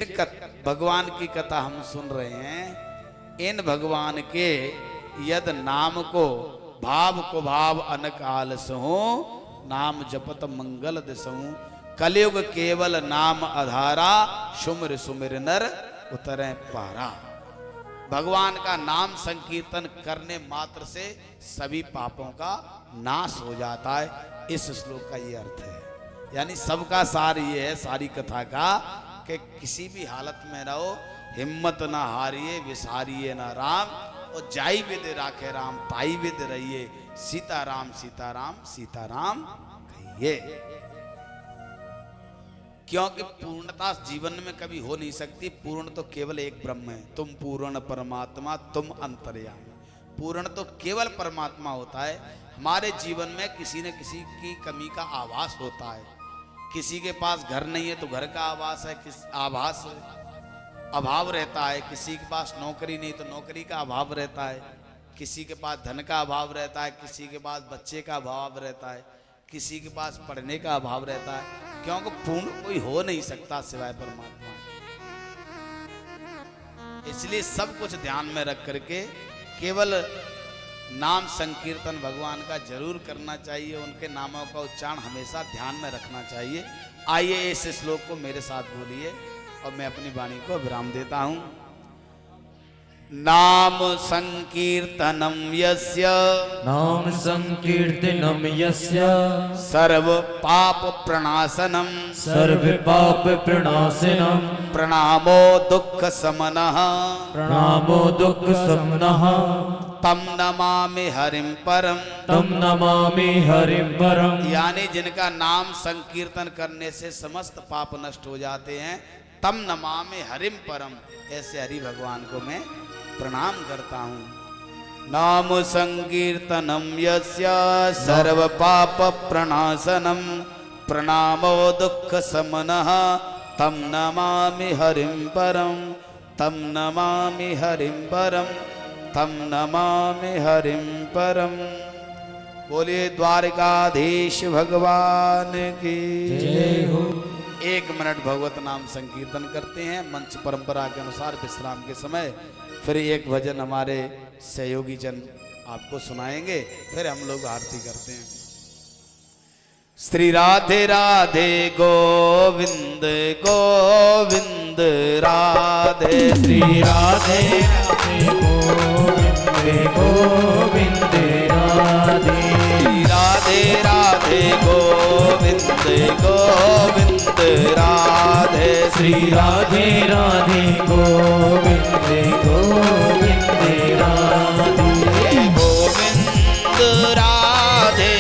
S1: भगवान की कथा हम सुन रहे हैं, इन भगवान के यद नाम को भाव अनकाल सहो, नाम जपत मंगल दिसहु, कलयुग केवल नाम आधारा, सुमिर सुमिर नर उतरे पारा। भगवान का नाम संकीर्तन करने मात्र से सभी पापों का नाश हो जाता है। इस श्लोक का ये अर्थ है। यानी सबका सार ये है सारी कथा का कि किसी भी हालत में रहो, हिम्मत ना हारिए, विसारिए ना राम, और जाई विद राखे राम, ताई विद रहिए, सीताराम सीताराम सीताराम कहिए। क्योंकि पूर्णता जीवन में कभी हो नहीं सकती। पूर्ण तो केवल एक ब्रह्म है, तुम पूर्ण परमात्मा तुम अंतर्यामी। पूर्ण तो केवल परमात्मा होता है। हमारे जीवन में किसी न किसी की कमी का आभास होता है। किसी के पास घर नहीं है तो घर का आभास है, आभास अभाव रहता है। किसी के पास नौकरी नहीं तो नौकरी का अभाव रहता है। किसी के पास धन का अभाव रहता है, किसी के पास बच्चे का अभाव रहता है, किसी के पास पढ़ने का अभाव रहता है। क्योंकि पूर्ण कोई हो नहीं सकता सिवाय परमात्मा। इसलिए सब कुछ ध्यान में रख करके केवल नाम संकीर्तन भगवान का जरूर करना चाहिए। उनके नामों का उच्चारण हमेशा ध्यान में रखना चाहिए। आइए इस श्लोक को मेरे साथ बोलिए और मैं अपनी वाणी को विराम देता हूं। नाम संकीर्तनम यस्य,
S2: नाम संकीर्तनम यस्य,
S1: सर्व पाप प्रणाशनम,
S2: सर्व पाप प्रणाशनम,
S1: प्रणामो दुख समनः,
S2: प्रणामो दुख समनः,
S1: तम नमामि हरिम परम,
S2: तम नमामि हरिम परम।
S1: यानी जिनका नाम संकीर्तन करने से समस्त पाप नष्ट हो जाते हैं, तम नमामि हरिम परम, ऐसे हरि भगवान को मैं प्रणाम करता हूँ। नाम संकीर्तनम यस्य सर्व पाप प्रणाशनम, प्रणामो दुख समनः, तम नमामि हरिम परम, तम नमामि हरिम परम, तम नमामि हरिम परम। बोलिए द्वारकाधीश भगवान की
S2: जय हो।
S1: 1 मिनट भगवत नाम संकीर्तन करते हैं। मंच परंपरा के अनुसार विश्राम के समय फिर एक भजन हमारे सहयोगी जन आपको सुनाएंगे, फिर हम लोग आरती करते हैं। श्री राधे राधे गोविंद गोविंद राधे, श्री राधे
S2: राधे गोविंद गोविंद राधे,
S1: राधे राधे गोविंद गोविंद राधे,
S2: श्री राधे राधे गोविंद गोविंद राधे,
S1: गोविंद राधे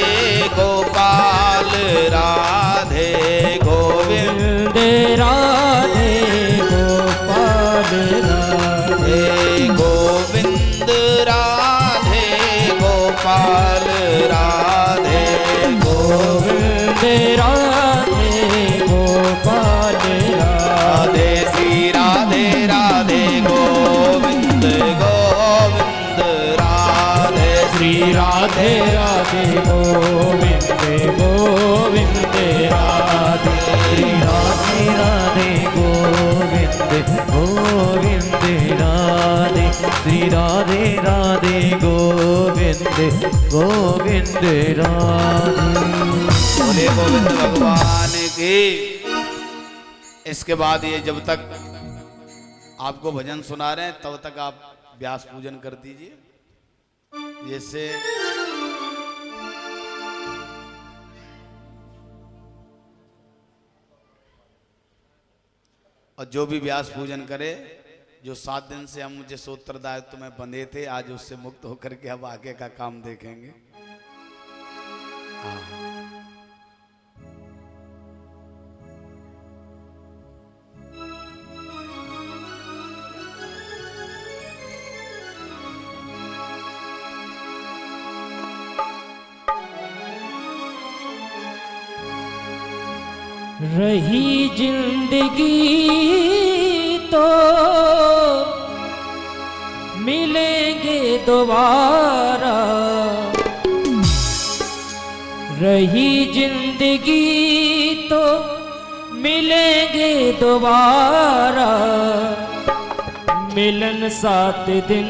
S1: गोपाल राधे, गोविंद
S2: राधे गोपाल राधे,
S1: गोविंद राधे गोपाल राधे,
S2: गोविंद राधे गोपाल राधे,
S1: श्री राधे राधे गोविंद गोविंद राधे,
S2: श्री राधे राधे गोविंद गोविंद राधे, श्री राधे राधे गोविंद गोविंद राधे, श्री राधे राधे गोविंद गोविंद राधे।
S1: बोले गोविंद भगवान की। इसके बाद ये जब तक आपको भजन सुना रहे हैं तब तक आप व्यास पूजन कर दीजिए। जैसे और जो भी व्यास पूजन करे, जो 7 दिन से हम जिस उत्तरदायित्व में बंधे थे, आज उससे मुक्त होकर के अब आगे का काम देखेंगे। हाँ।
S2: रही जिंदगी तो मिलेंगे दोबारा, रही जिंदगी तो मिलेंगे दोबारा, मिलन 7 दिन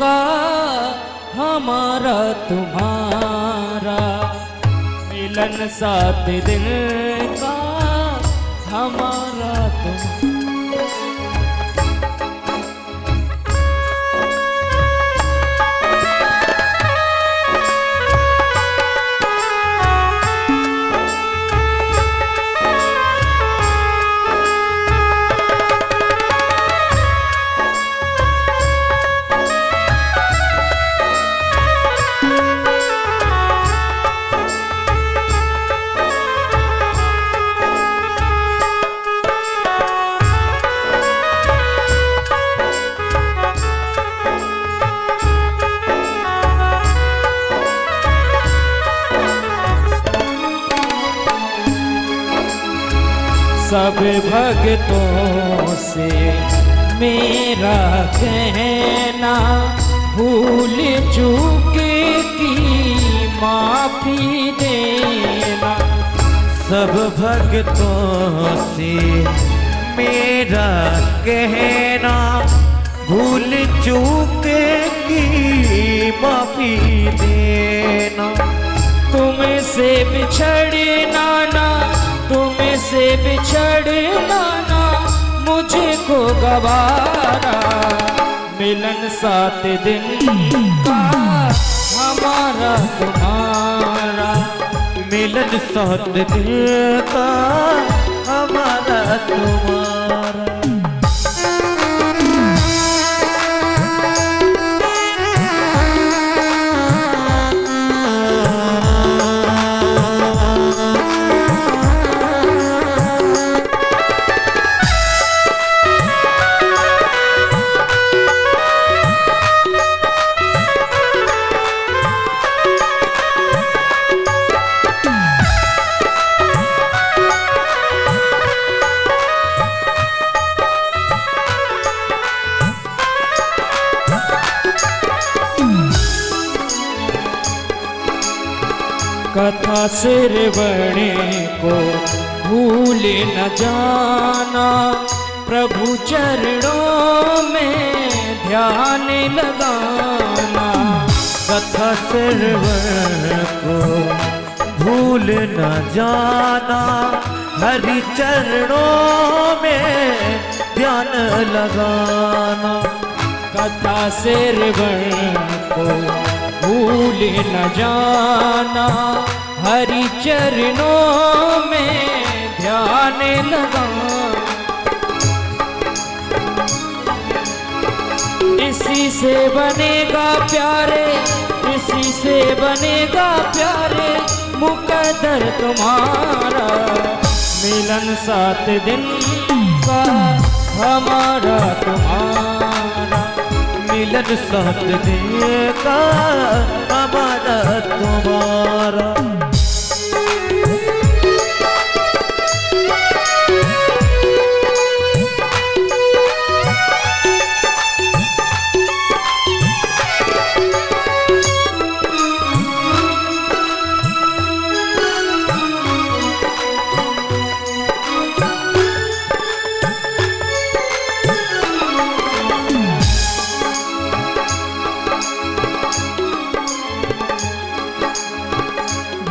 S2: का हमारा तुम्हारा, मिलन 7 दिन का हमारा तुम्हारा। सब भक्तों से मेरा कहना, भूल चूक की माफी देना।
S3: सब भक्तों से मेरा कहना, भूल चूक की माफी देना।
S2: तुमसे बिछड़ना ना, तुमसे बिछड़ना ना मुझको गवारा, मिलन 7 दिन का हमारा तुम्हारा,
S3: मिलन 7 दिन का हमारा तुम्हारा।
S2: कथा श्रवणे को भूल न जाना, प्रभु चरणों में ध्यान लगाना।
S3: कथा श्रवण को भूल न जाना, हरि चरणों में ध्यान लगाना।
S2: कथा श्रवण को भूल न जाना, हरि चरणों में ध्यान लगाना। इसी से बनेगा प्यारे, इसी से बनेगा प्यारे मुकद्दर तुम्हारा, मिलन 7 दिन का हमारा तुम्हारा,
S3: मिलन 7 दिन का हमारा तुम्हारा।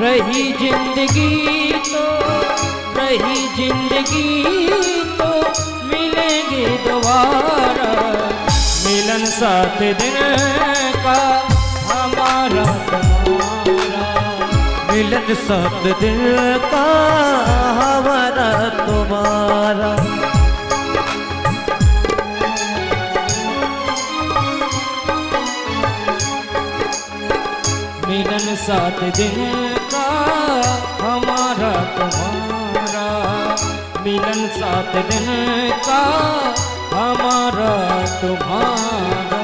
S2: रही जिंदगी तो, रही जिंदगी तो मिलेंगे दोबारा, मिलन 7 दिन का हमारा तुम्हारा,
S3: मिलन 7 दिन का हमारा तुम्हारा।
S2: मिलन 7 दिन का हमारा तुम्हारा, मिलन 7 दिन का हमारा तुम्हारा।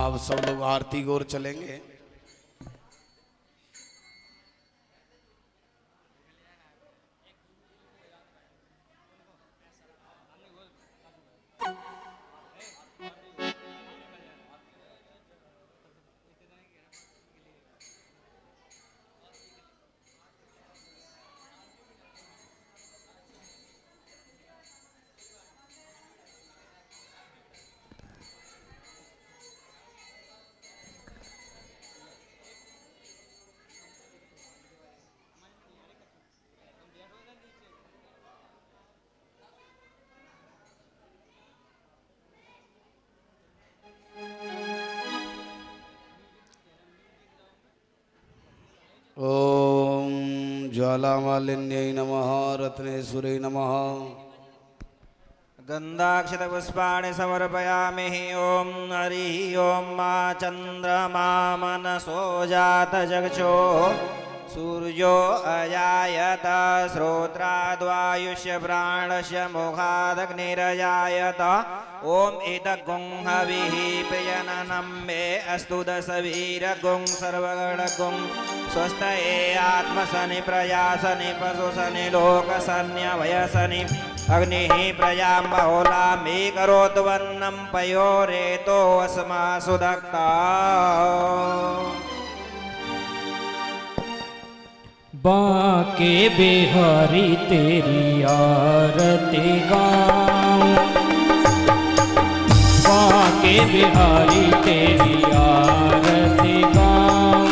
S1: अब सब लोग आरती की ओर चलेंगे। ओम ज्वालामालिन्यै नमः रत्नेश्वरी नमः।
S4: गन्धाक्षतपुष्पाणि समर्पयामि। ओम हरिः ओम मा चन्द्रमा मनसो जात जगचो सूर्यो अजायत श्रोत्राद्वायुष्य प्राणस्य मुखादग्निरजायत। ओम इदगुं हविः प्रियननं मे अस्तु दशवीरगुं सर्वगणगुं स्वस्तये आत्मसनि प्रयासनि पशुसनि लोकसन्यवयसनि अग्निः प्रजां बहुलां करोतु वन्नं पयोरेतो अस्मासु दत्ता।
S2: बांके बिहारी तेरी आरती गाऊं, बांके बिहारी तेरी आरती गाऊं,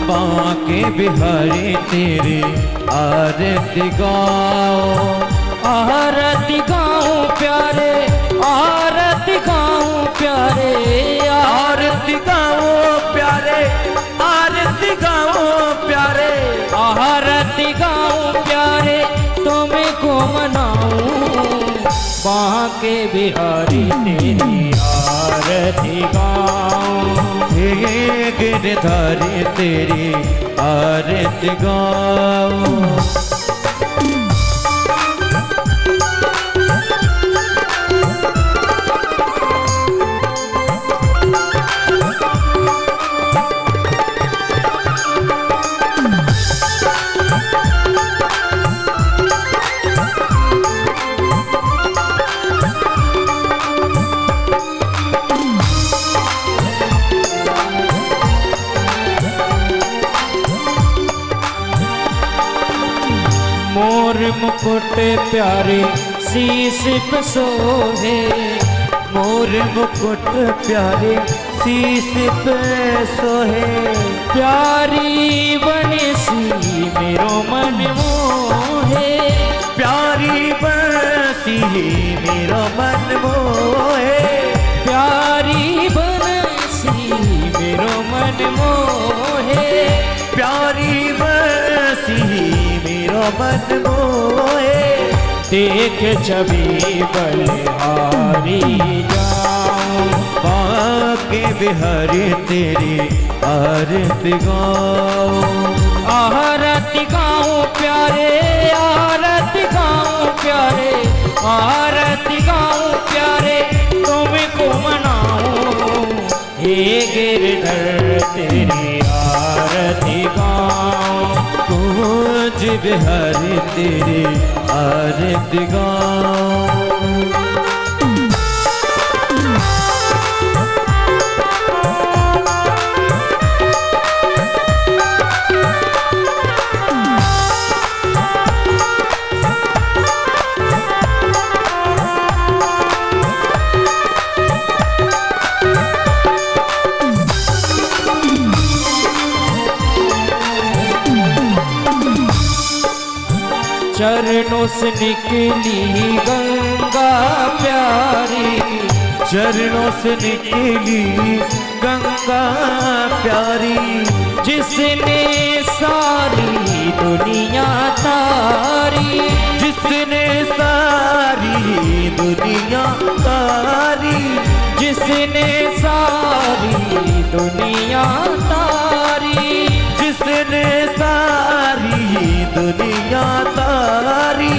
S3: बांके बिहारी तेरी आरती गाओ।
S2: आरती गाऊं प्यारे, आरती गाऊं प्यारे,
S3: आरती गाओ प्यारे, आरती गाओ प्यारे,
S2: आरती गाऊं प्यारे, तुम्हें को मनाऊं। बांके बिहारी तेरी आरती गाऊं,
S3: हे गिरधारी तेरी आरती गाओ।
S2: मोर मुकुट प्यारे शीश पे सोहे,
S3: मोर मुकुट प्यारे शीश पे सोहे।
S2: प्यारी बंसी मेरो मन मोहे,
S3: प्यारी बंसी मेरो मन मोहे।
S2: प्यारी बंसी मेरो मन मोहे,
S3: प्यारी बंसी मेरो मन मोहे।
S2: देख छवि बलिहारी जाऊं।
S3: बांके बिहारी तेरी आरती गाओ।
S2: आरती गाऊं प्यारे, आरती गाऊं प्यारे, आरती गाऊं प्यारे, तुमको मनाऊं। हे गिरधर तेरी आरती गाऊं,
S3: कुंज बिहारी तेरी आरती गाओ।
S2: चरणों से निकली गंगा प्यारी,
S3: चरणों से निकली गंगा प्यारी।
S2: जिसने सारी दुनिया तारी,
S3: जिसने सारी दुनिया तारी।
S2: जिसने सारी दुनिया तारी,
S3: जिसने सारी दुनिया तारी।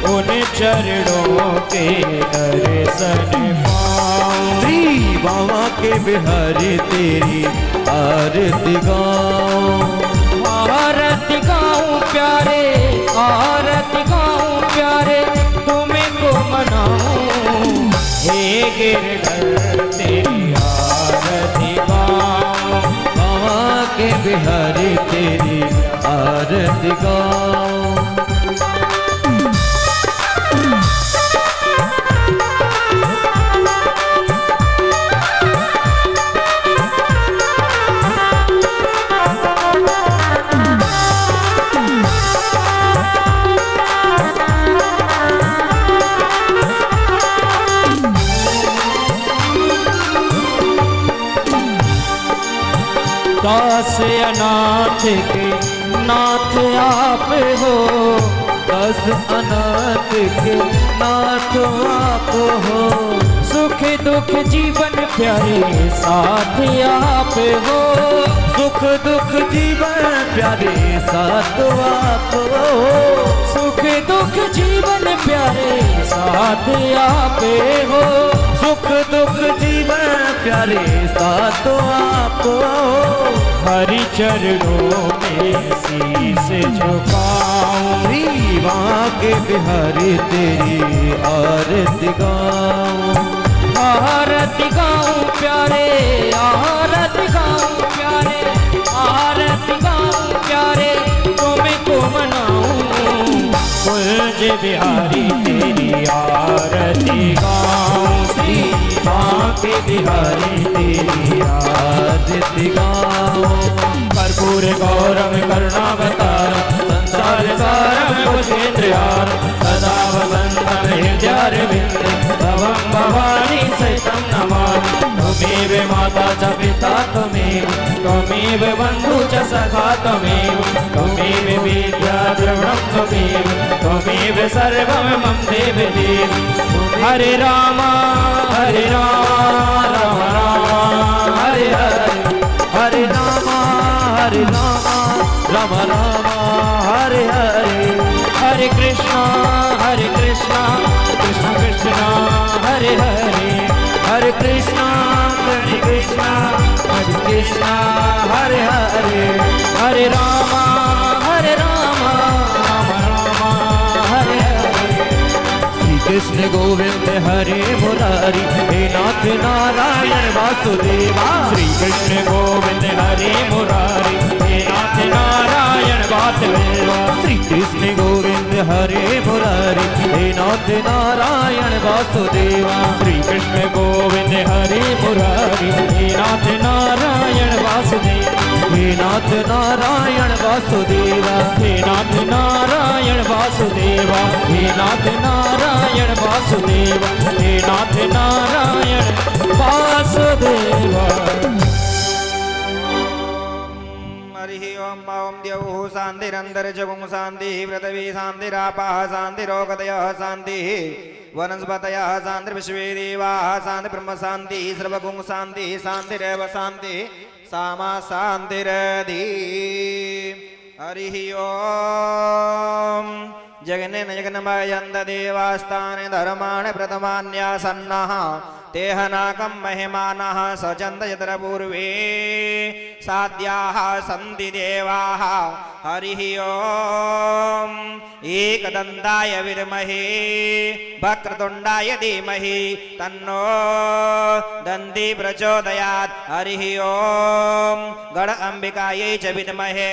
S2: उन चरणों के दर्शन पाऊं।
S3: श्री बाबा के बिहारी तेरी आरती गाऊं।
S2: आरती गाऊं प्यारे, आरती गाऊं प्यारे, तुम्हें को मनाऊं। हे गिरधर तेरी आरती गाऊं।
S3: बाबा के बिहारी तेरी आरती गाऊं।
S2: दास अनाथ के नाथ आप हो,
S3: दास अनाथ के नाथ आप हो।
S2: सुख दुख जीवन प्यारे साथ आप हो।
S3: सुख दुख जीवन प्यारे साथ आप हो।
S2: सुख दुख जीवन प्यारे साथ आप हो।
S3: सुख दुख जीवन प्यारे साथ आप हो।
S2: हरि चरणों में शीश झुकाऊं।
S3: श्री माँ के बिहारी तेरी आरती गाऊं।
S2: आरती गाऊं प्यारे, आरती गाऊं प्यारे, आरती गाऊं प्यारे, तुम्हें को मनाऊं। कुंज बिहारी तेरी आरती गाऊं। श्री माँ के बिहारी तेरी
S3: आरती गाऊं।
S2: कर्पूर गौरम करुणावतारम संसार सारम भुजेन्द्रहारम सदा वसन्तं हृदयारविन्दे भवं भवानी सहितं नमामि। त्वमेव माता च पिता त्वमेव, त्वमेव बन्धु च सखा त्वमेव, त्वमेव विद्या द्रविणं त्वमेव, त्वमेव सर्वं मम देव देव। हरे राम राम राम हरे हरे।
S3: हरे राम राम राम हरे हरे।
S2: हरे कृष्णा कृष्ण कृष्ण हरे हरे।
S3: हरे कृष्णा कृष्णा हरे हरे।
S2: हरे राम राम राम हरे हरे।
S3: श्री कृष्ण गोविंद हरे मुरारी, हे नाथ नारायण वासुदेवा।
S2: श्री कृष्ण गोविंद हरे मुरारी, हे नाथ नारायण वासुदेवा।
S3: श्री कृष्ण गोविंद हरे मुरारी, हे नाथ नारायण वासुदेवा।
S2: श्री कृष्ण गोविंद हरे मुरारी, हे नाथ नारायण वासुदेवा।
S3: हे नाथ नारायण वासुदेवा।
S2: हे नाथ नारायण वासुदेवा। हे नाथ नारायण वासुदेवा। हे नाथ नारायण वासुदेवा।
S4: हरि ओम ओम द्यौः शान्तिरन्तरिक्षगुं शान्तिः पृथिवी शान्तिरापः शान्तिरोगदयः शान्तिः वनस्पतयः शान्तिर्विश्वे देवाः शान्तिर्ब्रह्म शान्तिः सर्वगुं शान्तिः शान्तिरेव शान्तिः सामा शान्तिरधि। हरिः ओम जगन्नेन जगन्मयन्त देवास्तानि धर्माणि प्रथमान्यासन्नः तेह नाकं महिमानः सचन्द यत्र पूर्वे साध्याः सन्ति देवाः। हरिः ओम एकदन्ताय विद्महे वक्रतुण्डाय धीमहि तन्नो दन्ती प्रचोदयात्। हरिः ओम गण अम्बिकायै च विद्महे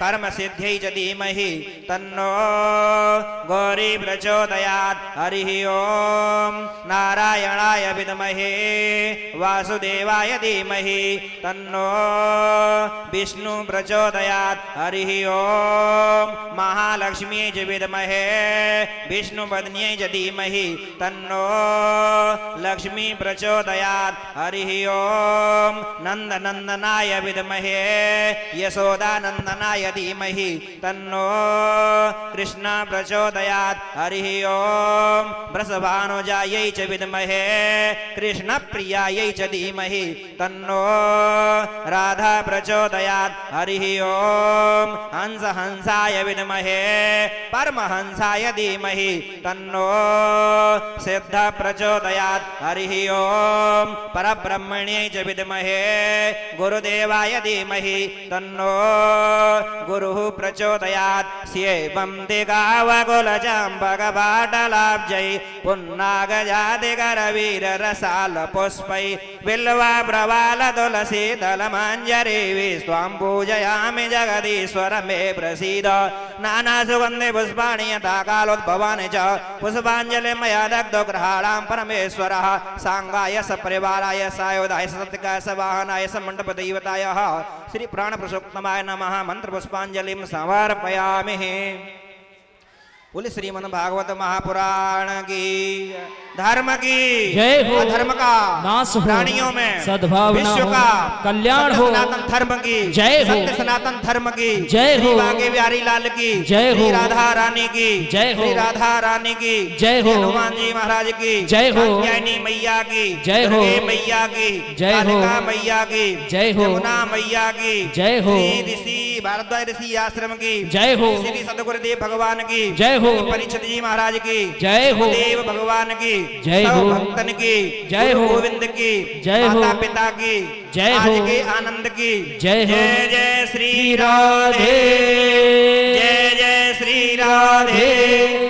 S4: कर्मसिद्ध्यै च धीमहि तन्नो गौरी प्रचोदयात्। हरिः ओम नारायणाय विद्महे वासुदेवाय धीमहि तन्नो विष्णु प्रचोदयात्। हरिः ओम महालक्ष्म्यै च विद्महे विष्णुपत्न्यै च धीमहि तन्नो लक्ष्मी प्रचोदयात्। हरिः ओम नन्दनन्दनाय विद्महे यशोदानन्दनाय धीमहि तन्नो कृष्ण प्रचोदयात्। हरिः ओम वृषभानुजायै च विद्महे कृष्णप्रियायै च धीमहि तन्नो राधा प्रचोदयात्। हरिः ओम हंस हंसाय विद्महे परमहंसाय धीमहि तन्नो सिद्ध प्रचोदयात् हरिः ओम परब्रह्मण्यै च विद्महे गुरुदेवाय धीमहि तन्नो गुरुः प्रचोदयात् स्येवं दिगावकुलचाम्बकपाटलाब्जै पुन्नागजादिकरवीररसालपुष्पै बिल्वा प्रवाल तुलसी दलमाञ्जरीभिः स्वां पूजयामि जगदीश्वर मे प्रसीद नानासुगन्धि पुष्पाणि यथा कालोद्भवानि च पुष्पाञ्जलिं मया दग्धो ग्रहाणां परमेश्वरः सांगाय सपरिवाराय सायोधाय सत्काय सवाहनाय समण्डपदेवताय श्री प्राणप्रसोक्तमाय नमः मंत्र पुष्पांजलिं समर्पयामि। बोले श्रीमद् भागवत महापुराण की धर्म की
S2: जय हो,
S4: अधर्म का
S2: नाश हो,
S4: प्राणियों में
S2: सद्भावना
S4: विश्व
S2: हो,
S4: का
S2: कल्याण हो,
S4: सनातन धर्म की
S2: जय हो,
S4: सत्य सनातन धर्म की
S2: जय हो,
S4: बागे बिहारी लाल की
S2: जय हो,
S4: राधा रानी की
S2: जय हो,
S4: राधा रानी की
S2: जय हो,
S4: हनुमान जी महाराज की
S2: जय हो,
S4: कात्यायनी मैया की
S2: जय हो,
S4: मैया की
S2: जय हो,
S4: कालिका मैया की
S2: जय हो,
S4: यमुना मैया की
S2: जय हो,
S4: ऋषि भारद्वाज ऋषि आश्रम की
S2: जय हो,
S4: श्री सदगुरुदेव भगवान की
S2: जय हो,
S4: परीक्षित जी महाराज की
S2: जय हो,
S4: देव भगवान की
S2: जय
S4: सब
S2: हो,
S4: भक्तन की
S2: जय
S4: गुरु
S2: हो,
S4: गोविंद की
S2: जय हो,
S4: माता पिता की
S2: जय
S4: आज
S2: हो,
S4: के आनंद की
S2: जय हो,
S4: जय जय श्री राधे जय जय श्री राधे